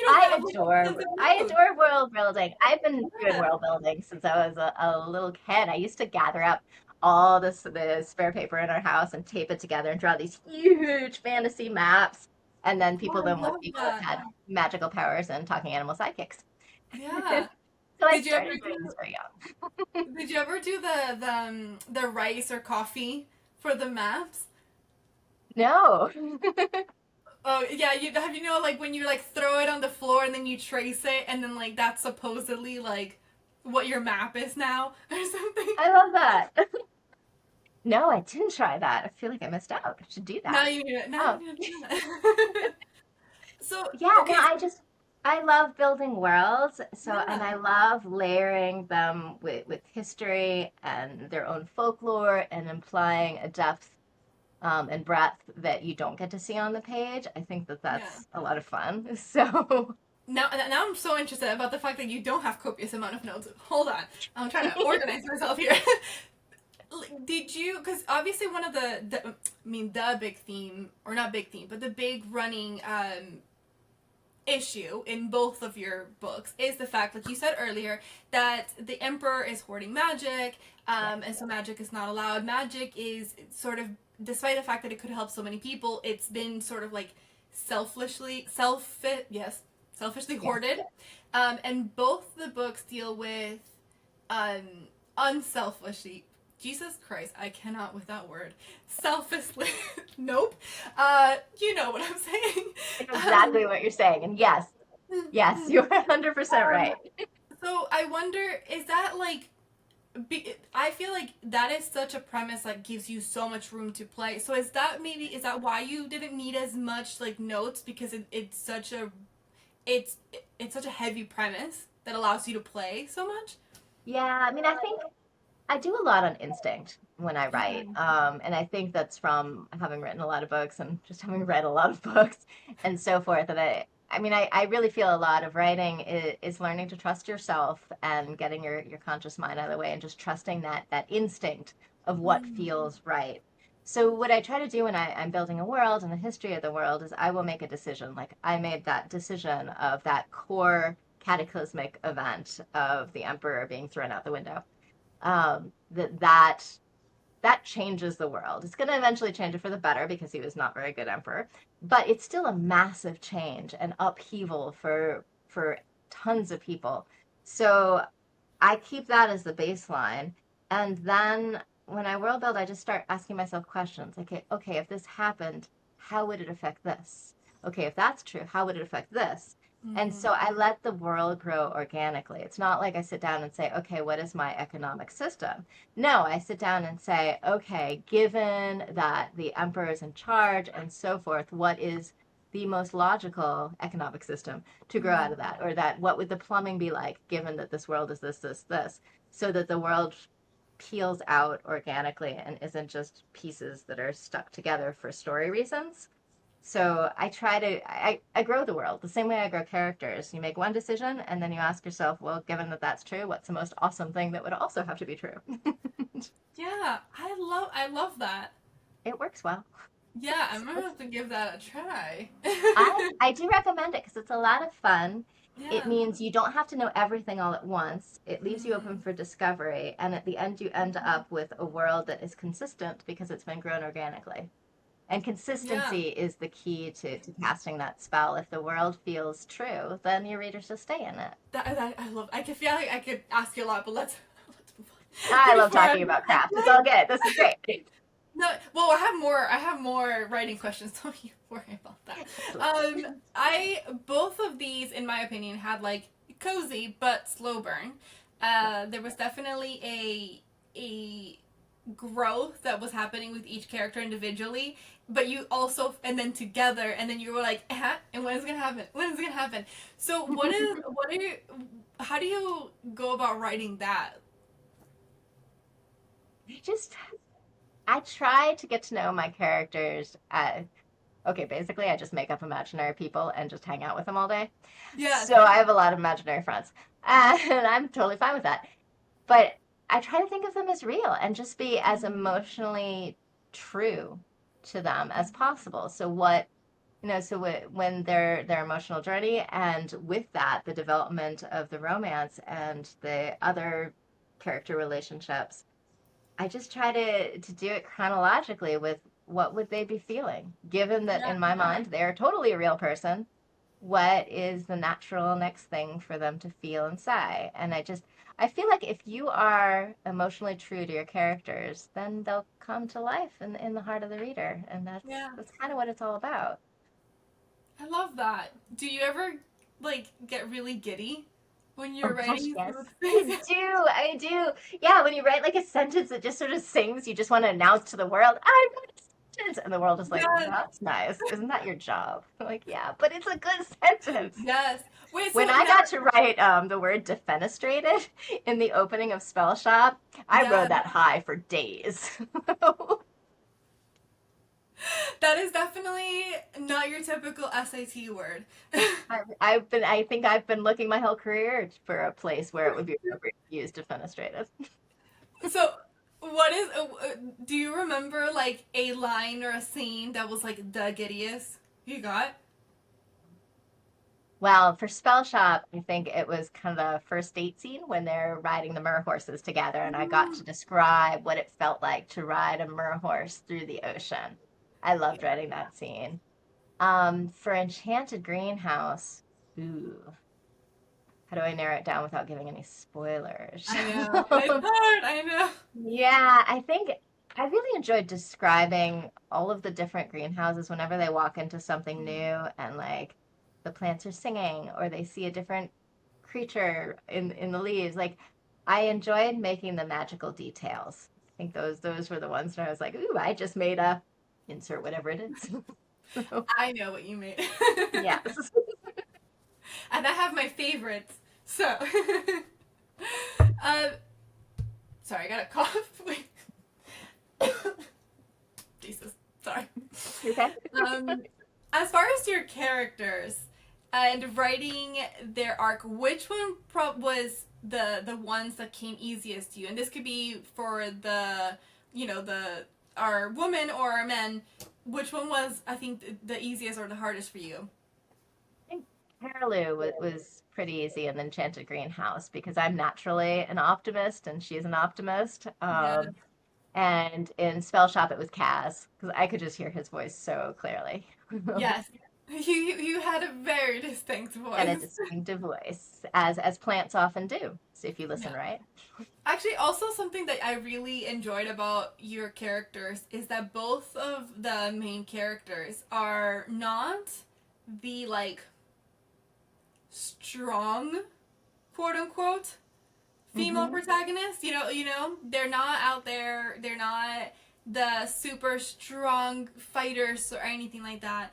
don't have like extensive I notes. adore world building. I've been doing Yeah. world building since I was a little kid. I used to gather up all the spare paper in our house and tape it together and draw these huge fantasy maps. And then Oh, people I then would love be called that. had magical powers and talking animal sidekicks. Yeah. So I Did you ever started doing do this very young. Did you ever do the rice or coffee for the maps? No. Oh yeah, you have you know like when you like throw it on the floor and then you trace it and then like that's supposedly like what your map is now or something. I love that. No, I didn't try that. I feel like I missed out. I should do Now that. you do it. Now Oh. you do that. So Yeah, no, okay, I love building worlds. So, and yeah, I love layering them with history and their own folklore and implying a depth and breadth that you don't get to see on the page. I think that yeah. that's a lot of fun. So, Now I'm so interested about the fact that you don't have copious amount of notes. Hold on, I'm trying to organize myself here. Did you? Because obviously one of I mean the big theme or not big theme, but the big running issue in both of your books is the fact, like you said earlier, that the emperor is hoarding magic, yeah, and so magic is not allowed. Magic is sort of, despite the fact that it could help so many people, it's been sort of like selfishly yeah. hoarded. And both the books deal with um, unselfishly. Jesus Christ, I cannot with that word. Selfishly. Nope. You know what I'm saying. I know Um, exactly what you're saying. And yes, yes, you're 100% um, right. so I wonder, is that like, I feel like that is such a premise that gives you so much room to play. So is that why you didn't need as much like notes because it's it's such a heavy premise that allows you to play so much? Yeah, I mean, I think I do a lot on instinct when I Yeah. write. And I think that's from having written a lot of books and just having read a lot of books and so forth. And I mean, I really feel a lot of writing is learning to trust yourself and getting your conscious mind out of the way and just trusting that instinct of what Mm. feels right. So what I try to do when I'm building a world and the history of the world is I will make a decision. Like I made that decision of that core cataclysmic event of the emperor being thrown out the window that changes the world. It's going to eventually change it for the better because he was not very good emperor, but it's still a massive change and upheaval for tons of people. So I keep that as the baseline, and then when I world build, I just start asking myself questions like, okay, if this happened, how would it affect this? Okay, if that's true, how would it affect this? And Mm-hmm. so I let the world grow organically. It's not like I sit down and say, okay, what is my economic system? No, I sit down and say, okay, given that the emperor is in charge and so forth, what is the most logical economic system to grow out of Mm-hmm. that? Or that what would the plumbing be like given that this world is this, so that the world peels out organically and isn't just pieces that are stuck together for story reasons. So I grow the world the same way I grow characters. You make one decision and then you ask yourself, well, given that that's true, what's the most awesome thing that would also have to be true? Yeah, I love that. It works well. Yeah, I'm So gonna have to give that a try. I do recommend it because it's a lot of fun. It Yeah. means you don't have to know everything all at once. It leaves you open Mm. for discovery, and at the end, you end up with a world that is consistent because it's been grown organically. And Yeah. consistency is the key to casting that spell. If the world feels true, then your readers will stay in it. That I love. I could feel like I could ask you a lot, but let's move I on love before talking about craft. It's all good. This is great. No, well, I have more. I have more writing questions. Don't you worry about that. I both of these, in my opinion, had like cozy but slow burn. There was definitely a growth that was happening with each character individually, but you also, and then together, and then you were like, and when is it gonna happen? When is it gonna happen? So what are you, how do you go about writing that? I just I try to get to know my characters. Okay, basically, I just make up imaginary people and just hang out with them all day. Yes. So I have a lot of imaginary friends, and I'm totally fine with that. But I try to think of them as real and just be as emotionally true to them as possible. So what, when their emotional journey, and with that, the development of the romance and the other character relationships, I just try to do it chronologically with what would they be feeling, given that Yeah. in my mind they're totally a real person. What is the natural next thing for them to feel and say? And I feel like if you are emotionally true to your characters, then they'll come to life in the heart of the reader, and that's Yeah. that's kind of what it's all about. I love that. Do you ever like get really giddy when Oh you're gosh, writing yes. some of the I things? do. I do. Yeah, when you write like a sentence that just sort of sings, you just want to announce to the world, I wrote a sentence. And the world is like, Yes. that's nice. Isn't that your job? I'm like, yeah, but it's a good sentence. Yes. Wait, When so I now, got to write the word defenestrated in the opening of Spellshop, I yeah, rode that high for days. that is definitely not your typical SAT word. I think I've been looking my whole career for a place where it would be appropriate to use defenestrated. So, what is, do you remember like a line or a scene that was like the giddiest you got? Well, for Spell Shop, I think it was kind of the first date scene when they're riding the mer horses together, and I got to describe what it felt like to ride a mer horse through the ocean. I loved writing that scene. For Enchanted Greenhouse, ooh, how do I narrow it down without giving any spoilers? I know. It's hard, I know. Yeah, I think I really enjoyed describing all of the different greenhouses whenever they walk into something new, and like the plants are singing or they see a different creature in the leaves. Like I enjoyed making the magical details. I think those were the ones where I was like, ooh, I just made a insert whatever it is. So, I know what you mean. yes. And I have my favorites. So, uh, sorry, I got a cough. Wait. Jesus, sorry. You okay? Um, as far as your characters and writing their arc, which one was the ones that came easiest to you? And this could be for the the our women or our men. Which one was, I think, the easiest or the hardest for you? I think Carolou was pretty easy in the Enchanted Greenhouse because I'm naturally an optimist and she's an optimist. Yeah. And in Spell Shop, it was Kaz because I could just hear his voice so clearly. Yes. You had a very distinct And a voice. distinctive voice, as plants often do. So if you listen Yeah. right. Actually, also something that I really enjoyed about your characters is that both of the main characters are not the like strong, quote unquote, female Mm-hmm. protagonists. They're not out there. They're not the super strong fighters or anything like that.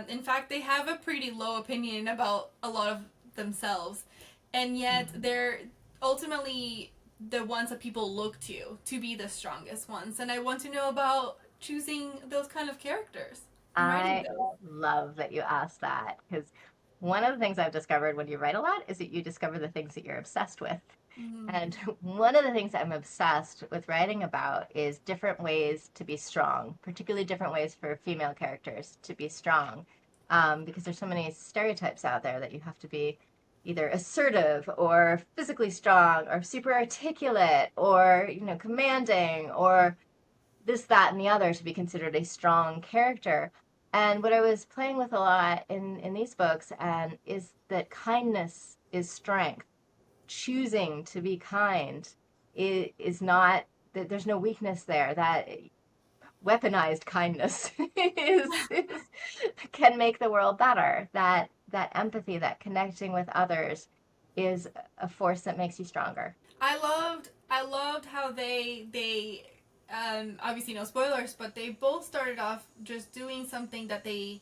In fact, they have a pretty low opinion about a lot of themselves, and yet they're ultimately the ones that people look to be the strongest ones. And I want to know about choosing those kind of characters and writing I those. love that you asked that because one of the things I've discovered when you write a lot is that you discover the things that you're obsessed with. Mm-hmm. And one of the things I'm obsessed with writing about is different ways to be strong, particularly different ways for female characters to be strong. Because there's so many stereotypes out there that you have to be either assertive or physically strong or super articulate or, commanding or this, that, and the other to be considered a strong character. And what I was playing with a lot in these books and is that kindness is strength. Choosing to be kind is not that there's no weakness there. That weaponized kindness can make the world better. That empathy, that connecting with others is a force that makes you stronger. I loved how they obviously no spoilers, but they both started off just doing something that they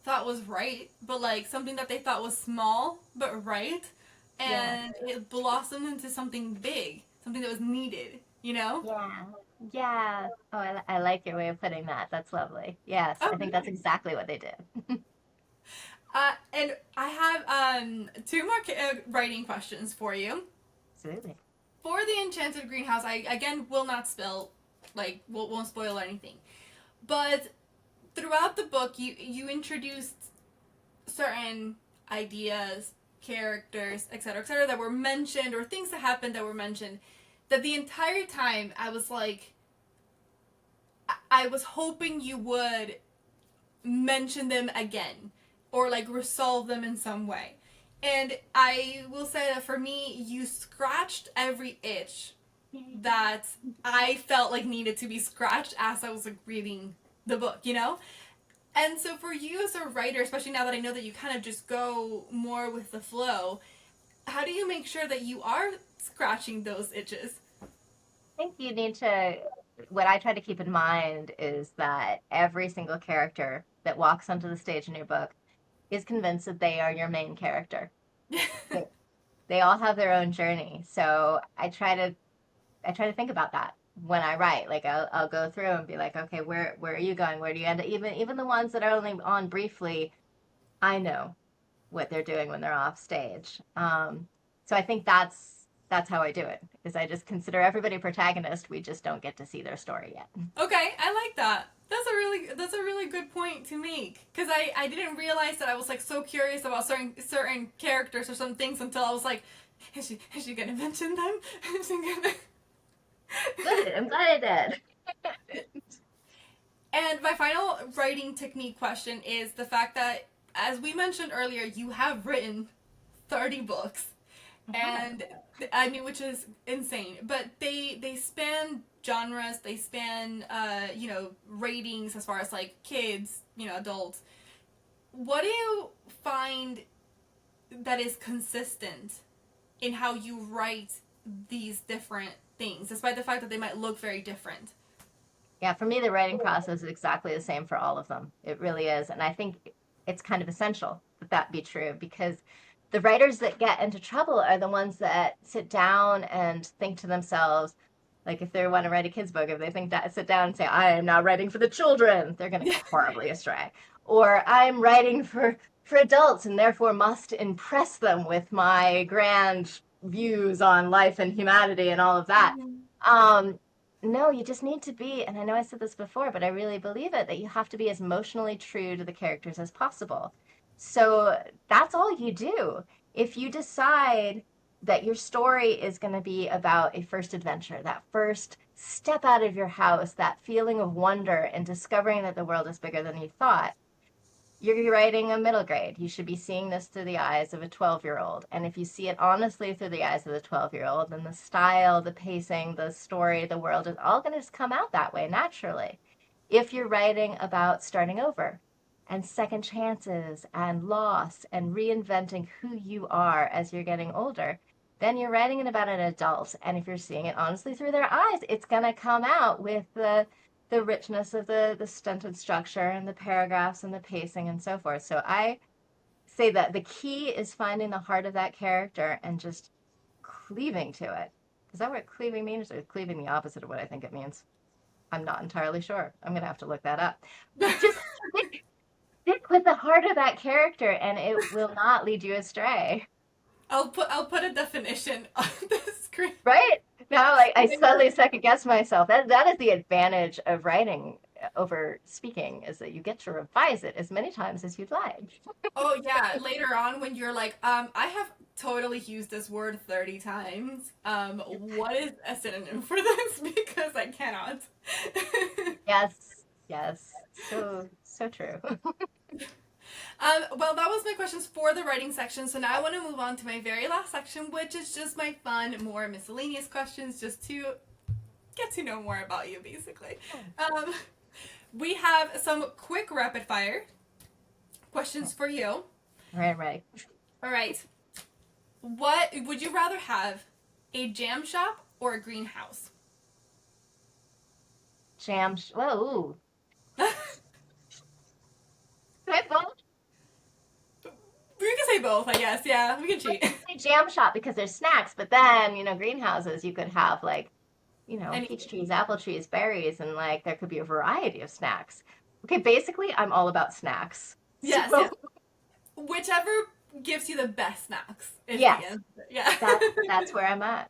thought was right, but like something that they thought was small but right, Yeah. and it blossomed into something big, something that was needed, you know? Yeah. Yeah. Oh, I like your way of putting that. That's lovely. Yes, Oh, I think that's nice. exactly what they did. And I have two more writing questions for you. Absolutely. For the Enchanted Greenhouse, I again will not spill, like won't spoil anything. But throughout the book, you introduced certain ideas, characters, etc., that were mentioned, or things that happened that were mentioned. That the entire time I was like, I was hoping you would mention them again, or like resolve them in some way. And I will say that for me, you scratched every itch that I felt like needed to be scratched as I was like reading the book, you know? And so for you as a writer, especially now that I know that you kind of just go more with the flow, how do you make sure that you are scratching those itches? Think you need to, what I try to keep in mind is that every single character that walks onto the stage in your book is convinced that they are your main character. They, they all have their own journey. So I try to think about that when I write. Like I'll go through and be like, okay, where are you going? Where do you end up? Even the ones that are only on briefly, I know what they're doing when they're off stage. So I think that's how I do it. Is I just consider everybody protagonist. We just don't get to see their story yet. Okay, I like that. That's a really good point to make, because I didn't realize that I was like so curious about certain characters or some things until I was like, is she gonna mention them? Is she gonna? Good. I'm glad I did. And my final writing technique question is the fact that, as we mentioned earlier, you have written 30 books, and I mean, which is insane. But they span genres, they span ratings as far as like kids, adults. What do you find that is consistent in how you write these different things, despite the fact that they might look very different? Yeah, for me, the writing process is exactly the same for all of them. It really is. And I think it's kind of essential that that be true because the writers that get into trouble are the ones that sit down and think to themselves, like if they want to write a kid's book, if they think that sit down and say, I am now writing for the children, they're going to go horribly astray. Or I'm writing for adults and therefore must impress them with my grand views on life and humanity and all of that. Mhm. Um, no, you just need to be, and I know I said this before, but I really believe it, that you have to be as emotionally true to the characters as possible. So that's all you do. If you decide that your story is going to be about a first adventure, that first step out of your house, that feeling of wonder and discovering that the world is bigger than you thought, you're writing a middle grade. You should be seeing this through the eyes of a 12-year-old. And if you see it honestly through the eyes of the 12-year-old, then the style, the pacing, the story, the world is all going to just come out that way naturally. If you're writing about starting over and second chances and loss and reinventing who you are as you're getting older, then you're writing it about an adult. And if you're seeing it honestly through their eyes, it's going to come out with the richness of the stunted structure and the paragraphs and the pacing and so forth. So I say that the key is finding the heart of that character and just cleaving to it. Is that what cleaving means, or cleaving the opposite of what I think it means? I'm not entirely sure. I'm gonna have to look that up. But just stick with the heart of that character, and it will not lead you astray. I'll put a definition on the screen. Right? Now, like I suddenly second guess myself. That is the advantage of writing over speaking, is that you get to revise it as many times as you'd like. Oh yeah, later on when you're like, I have totally used this word 30 times. What is a synonym for this? Because I cannot. Yes, yes, so true. Well, that was my questions for the writing section. So now I want to move on to my very last section, which is just my fun, more miscellaneous questions, just to get to know more about you, basically. Um, we have some quick rapid fire questions for you. Right, right. All right. What would you rather have, a jam shop or a greenhouse? Well, ooh. Can I both? We can say both, I guess. Yeah, we can I was cheat. gonna say jam shop because there's snacks, but then, greenhouses, you could have like, peach Anything. trees, apple trees, berries, and like there could be a variety of snacks. Okay, basically, I'm all about snacks. Yes, So, yes. Whichever gives you the best snacks is the yes, answer. Yeah. that's where I'm at.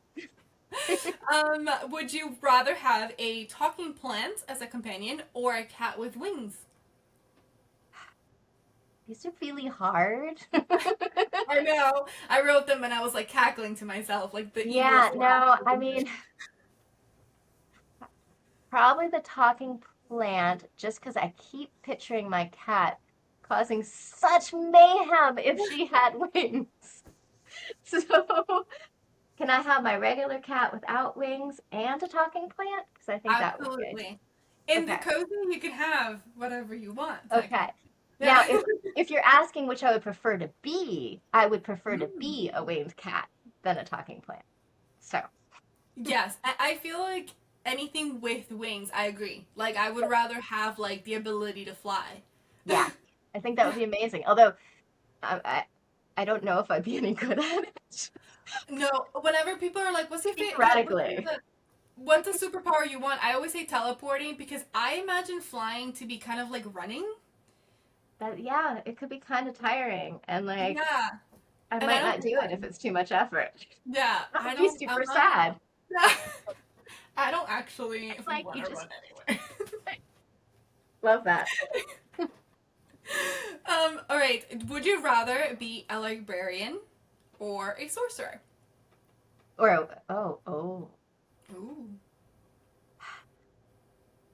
Would you rather have a talking plant as a companion or a cat with wings? These are really hard. I know. I wrote them and I was like cackling to myself, like the evil Yeah, flash. no, I mean, probably the talking plant, just because I keep picturing my cat causing such mayhem if she had wings. So, can I have my regular cat without wings and a talking plant? Because I think that would be. Absolutely. In the Okay. cozy, you can have whatever you want, Okay. technically. Yeah. Now, if you're asking which I would prefer to be, I would prefer to Mm. be a winged cat than a talking plant. So, Yes, I feel like anything with wings, I agree. Like, I would rather have, like, the ability to fly. yeah, I think that would be amazing. Although I, I, I don't know if I'd be any good at it. No, whenever people are like, Theoretically. what's the superpower you want? I always say teleporting because I imagine flying to be kind of like running. But yeah, it could be kind of tiring. And like, Yeah, I and I might don't not do it if run. it's too much effort. Yeah, I'd be I'm super not. sad. Yeah. I don't actually It's like want you to just run anywhere. love that. All right. Would you rather be a librarian or a sorcerer? Or, oh, Ooh.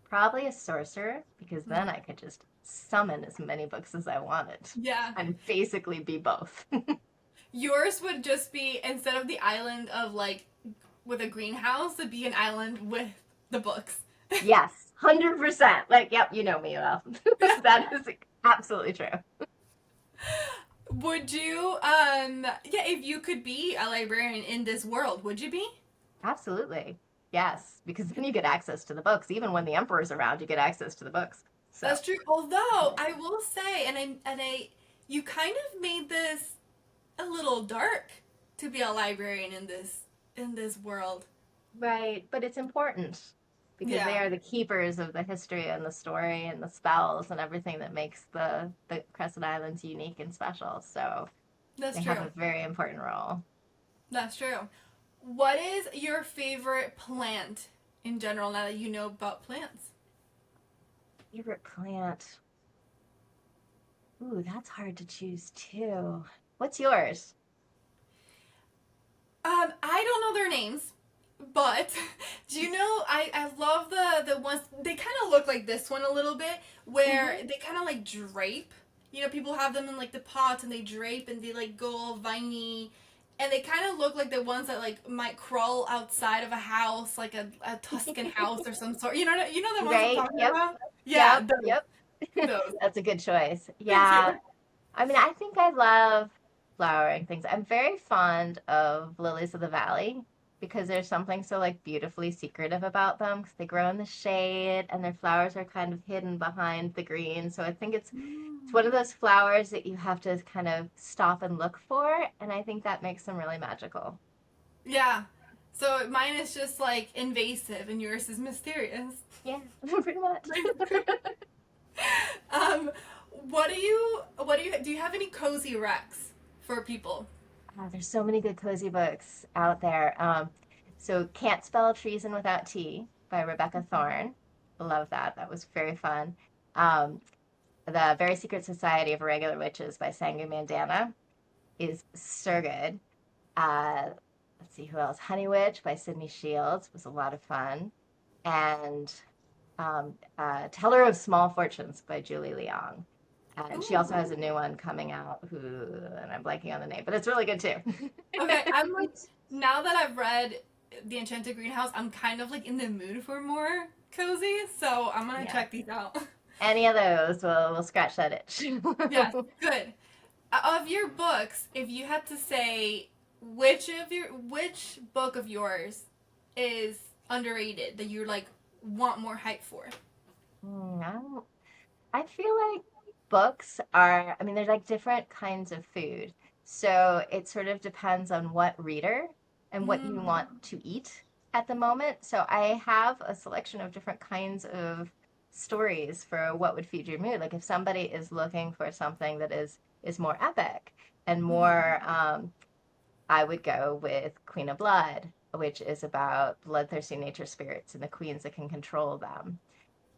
probably a sorcerer, because then I could just summon as many books as I wanted Yeah. and basically be both. Yours would just be instead of the island of like with a greenhouse, it'd be an island with the books. Yes, 100%. Like, yep, you know me well. That is absolutely true. Would you yeah, if you could be a librarian in this world, would you be? Absolutely. Yes, because then you get access to the books. Even when the emperor's around, you get access to the books. So, That's true. Although I will say, you kind of made this a little dark to be a librarian in this world. right, but it's important because they Yeah, are the keepers of the history and the story and the spells and everything that makes the Crescent Islands unique and special. So that's they have true. a very important role. That's true. What is your favorite plant in general now that you know about plants? Favorite plant? Ooh, that's hard to choose too. What's yours? I don't know their names, but do you know I love the ones they kind of look like this one a little bit where Hmm. they kind of like drape. You know, people have them in like the pots and they drape and they like go all viney and they kind of look like the ones that like might crawl outside of a house, like a Tuscan house or some sort. You know the ones I'm Right? talking Yep. about? Yeah, Yep. those. Yep. Those. That's a good choice. Thank Yeah. you. I mean, I think I love flowering things. I'm very fond of lilies of the valley because there's something so like beautifully secretive about them because they grow in the shade and their flowers are kind of hidden behind the green. So I think it's one of those flowers that you have to kind of stop and look for, and I think that makes them really magical. Yeah. So mine is just like invasive and yours is mysterious. Yeah, pretty much. um, do you have any cozy recs for people? There's so many good cozy books out there. So Can't Spell Treason Without Tea by Rebecca Thorne. Love that. That was very fun. Um, The Very Secret Society of Irregular Witches by Sangu Mandana is so good. Uh, let's see who else. Honey Witch by Sydney Shields was a lot of fun. And Teller of Small Fortunes by Julie Leong. And she also has Ooh. a new one coming out, and I'm blanking on the name, but it's really good too. Okay, I'm like now that I've read The Enchanted Greenhouse, I'm kind of like in the mood for more cozy, so I'm gonna Yeah. check these out. Any of those will scratch that itch. Yes, good. Of your books, if you had to say which book of yours is underrated that you're like want more hype for? I don't I feel like books are, I mean, there's like different kinds of food. So it sort of depends on what reader and what you Mm, want to eat at the moment. So I have a selection of different kinds of stories for what would feed your mood. Like if somebody is looking for something that is more epic and mm-hmm. more, I would go with Queen of Blood, which is about bloodthirsty nature spirits and the queens that can control them,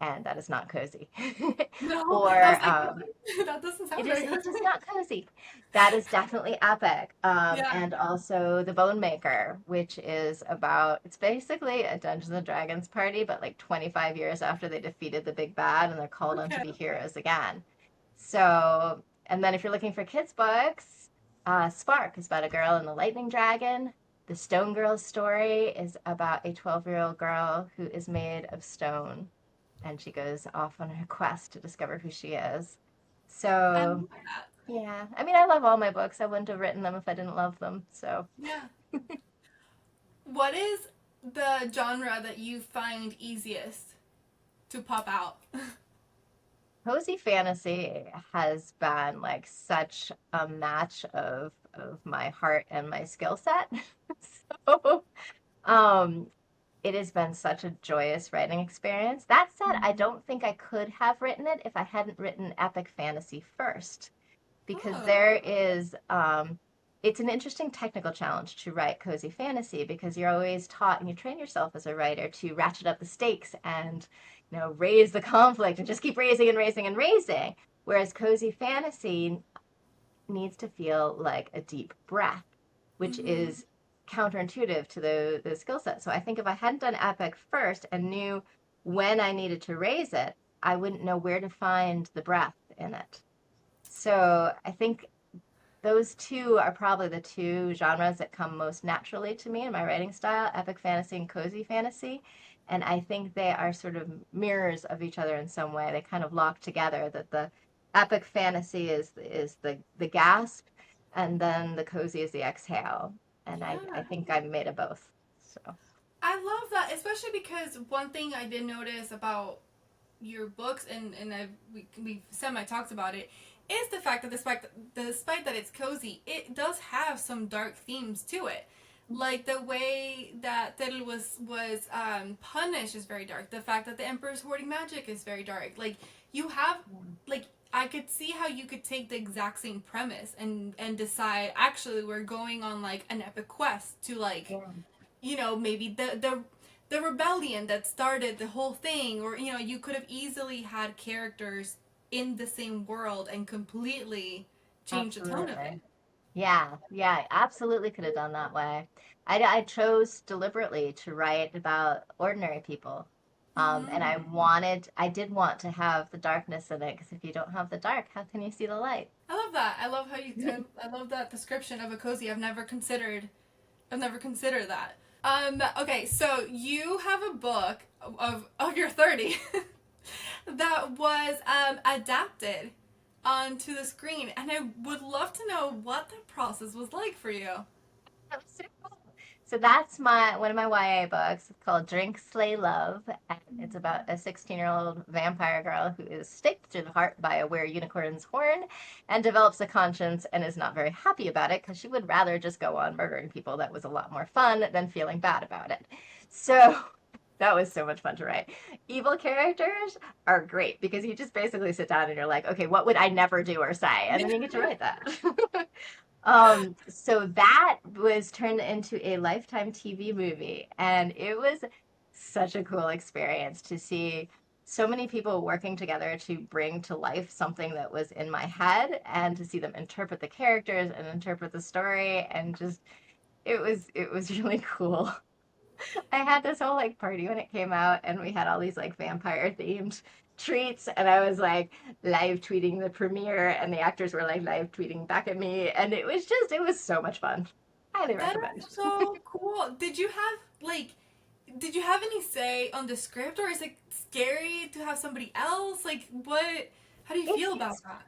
and that is not cozy. No, I was Or like, that doesn't sound very good. it is not cozy. That is definitely epic. Yeah. And also the Bone Maker, which is about it's basically a Dungeons and Dragons party, but like 25 years after they defeated the big bad and they're called on to Okay. be heroes again. So, and then if you're looking for kids' books, Spark is about a girl and the lightning dragon. The Stone Girl's story is about a 12-year-old girl who is made of stone and she goes off on her quest to discover who she is. I So, love that. yeah. I mean, I love all my books. I wouldn't have written them if I didn't love them. So, Yeah. What is the genre that you find easiest to pop out? cozy fantasy has been like such a match of my heart and my skill set. So, um, it has been such a joyous writing experience. That said, I don't think I could have written it if I hadn't written epic fantasy first. Because Oh. there is it's an interesting technical challenge to write cozy fantasy because you're always taught and you train yourself as a writer to ratchet up the stakes and raise the conflict and just keep raising and raising and raising, whereas cozy fantasy needs to feel like a deep breath, which Mm-hmm. is counterintuitive to the skill set. So I think if I hadn't done epic first and knew when I needed to raise it, I wouldn't know where to find the breath in it. So I think those two are probably the two genres that come most naturally to me in my writing style, epic fantasy and cozy fantasy. And I think they are sort of mirrors of each other in some way. They kind of lock together that the epic fantasy is the gasp and then the cozy is the exhale. And I Yeah. think I'm made of both. So I love that, especially because one thing I did notice about your books, and we semi talked about it, is the fact that despite that it's cozy, it does have some dark themes to it. Like the way that Terl was punished is very dark. The fact that the Emperor's hoarding magic is very dark. Like you have, like I could see how you could take the exact same premise and decide actually we're going on like an epic quest to like yeah, maybe the rebellion that started the whole thing, or you could have easily had characters in the same world and completely change the tone of it. absolutely. Yeah, absolutely could have done that way. I chose deliberately to write about ordinary people. And Mm-hmm. I did want to have the darkness in it because if you don't have the dark, how can you see the light? I love that. I love how I love that description of a cozy. I've never considered that. Okay, so you have a book of your 30 that was adapted onto the screen, and I would love to know what that process was like for you. That was so cool. So that's my one of my YA books. It's called Drink, Slay, Love, and it's about a 16-year-old vampire girl who is staked through the heart by a were-unicorn's horn and develops a conscience and is not very happy about it because she would rather just go on murdering people. That was a lot more fun than feeling bad about it. So that was so much fun to write. Evil characters are great because you just basically sit down and you're like, okay, what would I never do or say? And then you get to write that. So that was turned into a Lifetime TV movie, and it was such a cool experience to see so many people working together to bring to life something that was in my head and to see them interpret the characters and interpret the story and just it was really cool. I had this whole like party when it came out, and we had all these like vampire themed treats, and I was like live tweeting the premiere, and the actors were like live tweeting back at me, and it was so much fun. Highly That recommend. is so cool. Did you have any say on the script, or is it scary to have somebody else? Like, what? How do you feel about It's that?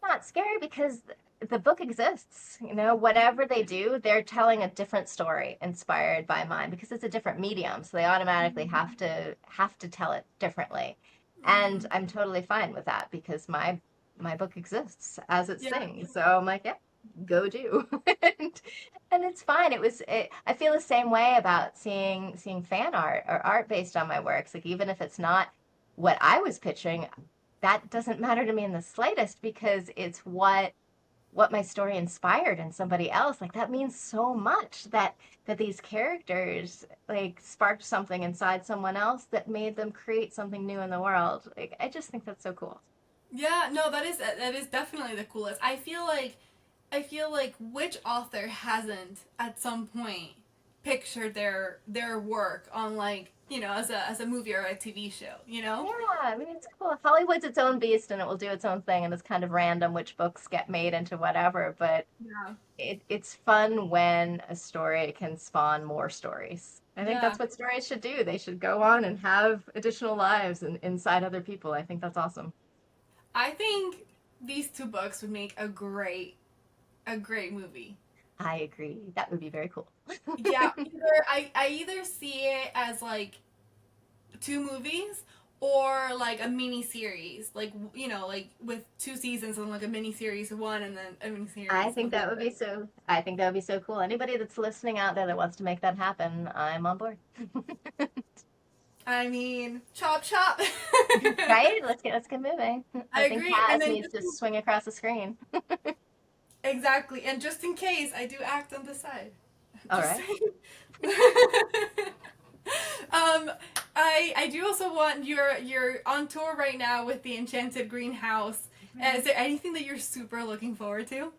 not scary because the book exists. Whatever they do, they're telling a different story inspired by mine because it's a different medium, so they automatically have to tell it differently. And Mhm. I'm totally fine with that because my book exists as its Yeah. thing. So I'm like, yeah, go do. and, and it's fine. I feel the same way about seeing fan art or art based on my works. Like even if it's not what I was picturing, that doesn't matter to me in the slightest because it's what my story inspired in somebody else. Like that means so much that these characters like sparked something inside someone else that made them create something new in the world. Like I just think that's so cool. Yeah, no, that is definitely the coolest. I feel like which author hasn't at some point pictured their work on, like, as a movie or a TV show, you know? Yeah, I mean it's cool. Hollywood's its own beast and it will do its own thing and it's kind of random which books get made into whatever, but Yeah. it's fun when a story can spawn more stories. I think Yeah. that's what stories should do. They should go on and have additional lives inside other people. I think that's awesome. I think these two books would make a great movie. I agree. That would be very cool. Yeah, I either see it as like two movies or like a mini series, like like with two seasons and like a mini series of one and then a mini I series think of the that would other. be so I think that would be so cool. Anybody that's listening out there that wants to make that happen, I'm on board. I mean, chop chop. Right? Let's get moving. I I think agree. And Kaz then needs to swing across the screen. exactly, and just in case, I do act on the side. All Just right. saying. um, I do also want you're on tour right now with the Enchanted Greenhouse. Is there anything that you're super looking forward to?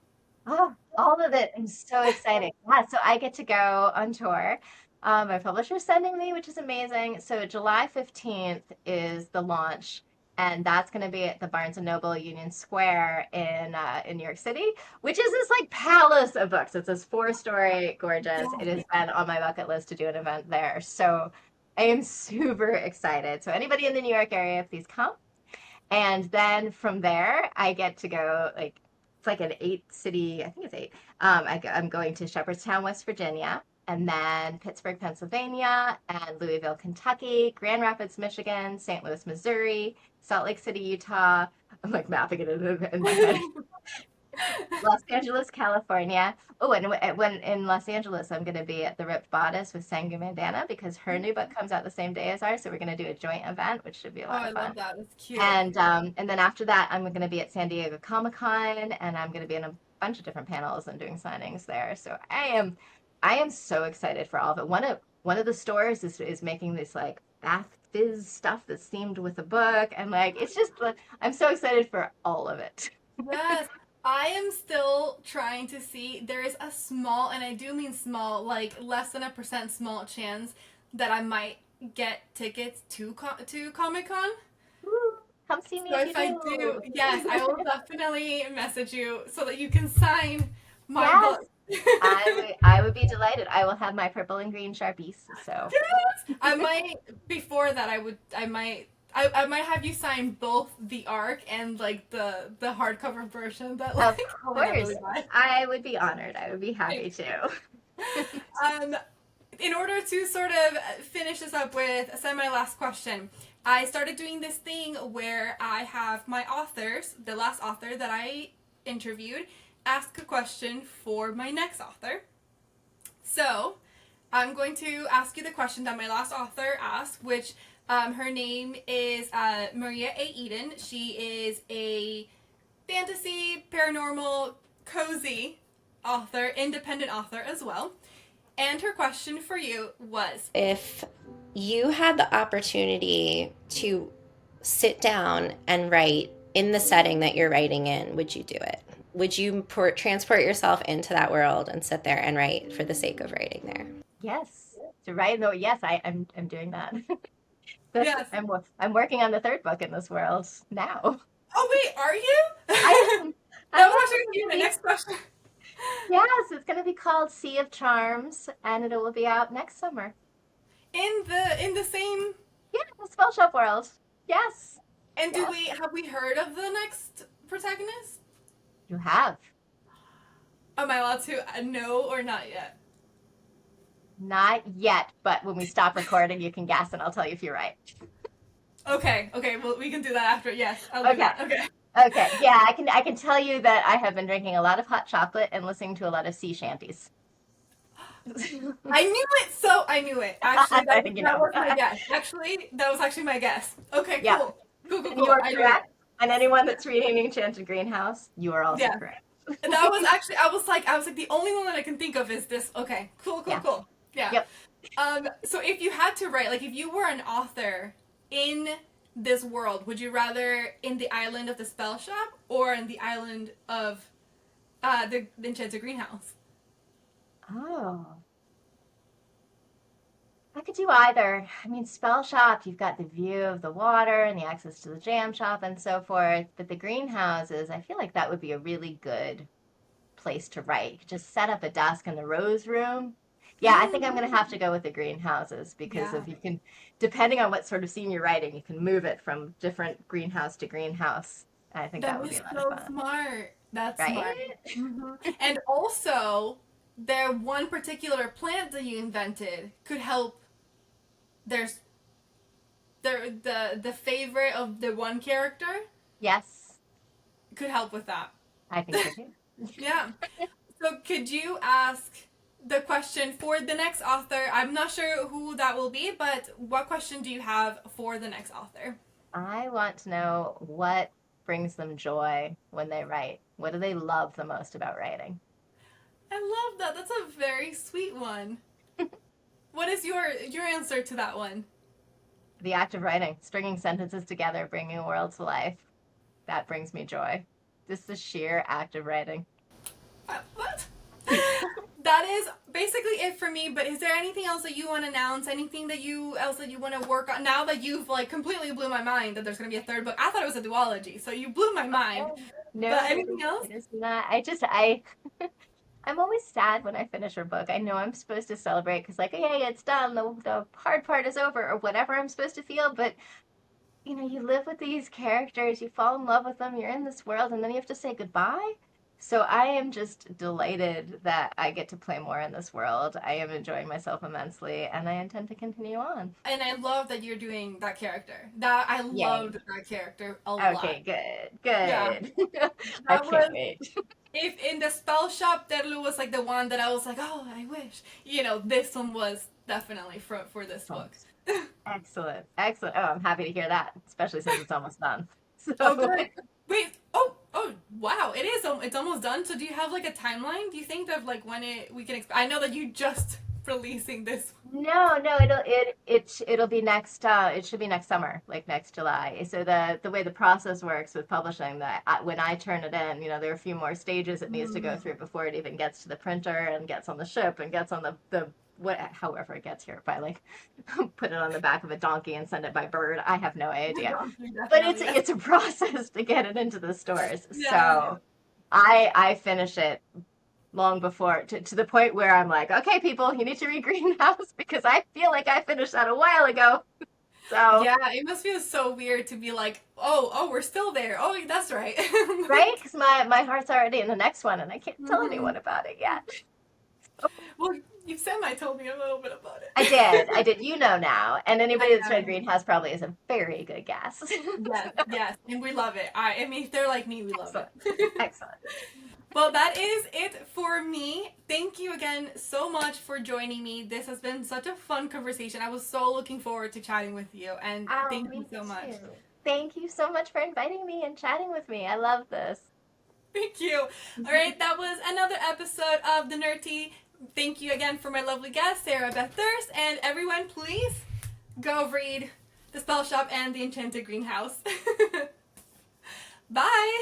Oh, all of it. I'm so excited. Yeah, so I get to go on tour. My publisher's sending me, which is amazing. So July 15th is the launch, and that's going to be at the Barnes& and Noble Union Square in New York City, which is this like palace of books. It's this four-story, gorgeous. It has been on my bucket list to do an event there. So I am super excited. So anybody in the New York area, please come. And then from there, I get to go like it's like an 8 city, I think it's 8. I'm going to Shepherdstown, West Virginia, and then Pittsburgh, Pennsylvania, and Louisville, Kentucky, Grand Rapids, Michigan, St. Louis, Missouri, Salt Lake City, Utah. I'm like mapping it in my head. Los Angeles, California. Oh, and when in Los Angeles, I'm going to be at the Ripped Bodice with Sangu Mandana because her new book comes out the same day as ours, so we're going to do a joint event, which should be a Oh, lot I of fun. love that. That's cute. And then after that, I'm going to be at San Diego Comic-Con, and I'm going to be in a bunch of different panels and doing signings there. So I am so excited for all of it. One of the stores is making this like bath fizz stuff that's themed with a book, and like it's just I'm so excited for all of it. Yes, I am still trying to see. There is a small, and I do mean small, like less than a percent small chance that I might get tickets to Comic Con. Woo, come see me So if you if I do, do. yes, I will definitely message you so that you can sign my Yes, book. I would be delighted. I will have my purple and green Sharpies. So Yes! I might before that I might have you sign both the ARC and like the hardcover version that of like I never course, really buy. I would be honored. I would be Thank happy you. to. Um, in order to sort of finish this up with semi last question, I started doing this thing where I have my authors, the last author that I interviewed, ask a question for my next author. So I'm going to ask you the question that my last author asked, which her name is Maria A. Eden. She is a fantasy, paranormal, cozy author, independent author as well. And her question for you was, if you had the opportunity to sit down and write in the setting that you're writing in, would you do it? Would you transport yourself into that world and sit there and write for the sake of writing there? Yes. To write no, yes, I'm doing that. yes. I'm working on the third book in this world now. Oh, wait, are you? I am. I That am. was actually It's going to be gonna my be next question. yes, it's gonna be called Sea of Charms, and it will be out next summer. In the same. Yeah, the spell shop world. And Yes, have we heard of the next protagonist? you have. Am I allowed to no or not yet? Not yet, but when we stop recording, you can guess, and I'll tell you if you're right. Okay, well, we can do that after. Yes, I'll do that. Okay. Okay. Yeah, I can tell you that I have been drinking a lot of hot chocolate and listening to a lot of sea shanties. I knew it, so I knew it. Actually, I think you know. that was my guess. That was actually my guess. Okay, Yeah. cool. Cool. And you are I knew correct. it. And anyone that's reading Enchanted Greenhouse, you are also Yeah. correct. That was actually, I was like, the only one that I can think of is this. Okay, cool. Yeah. Yep. So if you had to write, like, if you were an author in this world, would you rather in the island of the Spellshop or in the island of the Enchanted Greenhouse? Oh. I could do either. I mean, Spellshop, you've got the view of the water and the access to the jam shop and so forth. But the greenhouses, I feel like that would be a really good place to write. You could just set up a desk in the rose room. Yeah, I think I'm going to have to go with the greenhouses because if you can, depending on what sort of scene you're writing, you can move it from different greenhouse to greenhouse. I think that would be a lot of fun. Smart. That's Right? smart. Mm-hmm. And also, their one particular plant that you invented could help. There's the favorite of the one character. Yes. Could help with that. I think so too. Yeah. So could you ask the question for the next author? I'm not sure who that will be, but what question do you have for the next author? I want to know what brings them joy when they write. What do they love the most about writing? I love that. That's a very sweet one. What is your answer to that one? The act of writing, stringing sentences together, bringing a world to life. That brings me joy. Just the sheer act of writing. What? That is basically it for me, but is there anything else that you want to announce? Anything that you want to work on? Now that you've like completely blew my mind that there's going to be a third book. I thought it was a duology, so you blew my mind. No, but anything else? It is not. I'm always sad when I finish a book. I know I'm supposed to celebrate because, like, yay, it's done. The hard part is over, or whatever I'm supposed to feel. But you know, you live with these characters, you fall in love with them, you're in this world, and then you have to say goodbye. So I am just delighted that I get to play more in this world. I am enjoying myself immensely, and I intend to continue on. And I love that you're doing that character. I loved that character a lot. Okay, good. Yeah. I can't wait. If in the Spellshop, Terlu was like the one that I was like, oh, I wish. You know, this one was definitely for this book. Excellent. Oh, I'm happy to hear that, especially since it's almost done. So. Oh, good. Wait. Oh, wow. It is. It's almost done. So do you have like a timeline? Do you think of like when we can expect? I know that you just releasing this. No, it'll be next. It should be next summer, like next July. So the way the process works with publishing, that when I turn it in, you know, there are a few more stages it needs to go through before it even gets to the printer and gets on the ship and gets on however it gets here. If I like put it on the back of a donkey and send it by bird, I have no idea. But it's a process to get it into the stores. Yeah. So I finish it long before, to the point where I'm like, okay, people, you need to read Greenhouse because I feel like I finished that a while ago. So yeah, it must feel so weird to be like, oh, we're still there. Oh, that's right. Right? Because my heart's already in the next one, and I can't tell anyone about it yet. Well, you told me a little bit about it. I did. You know now. And anybody that's read Greenhouse probably is a very good guess. Yes. And we love it. I mean, if they're like me, we love it. Excellent. Well, that is it for me. Thank you again so much for joining me. This has been such a fun conversation. I was so looking forward to chatting with you. And thank you so much. Thank you so much for inviting me and chatting with me. I love this. Thank you. All right, that was another episode of The Nerd Tea. Thank you again for my lovely guest, Sarah Beth Durst. And everyone, please go read The Spellshop and The Enchanted Greenhouse. Bye!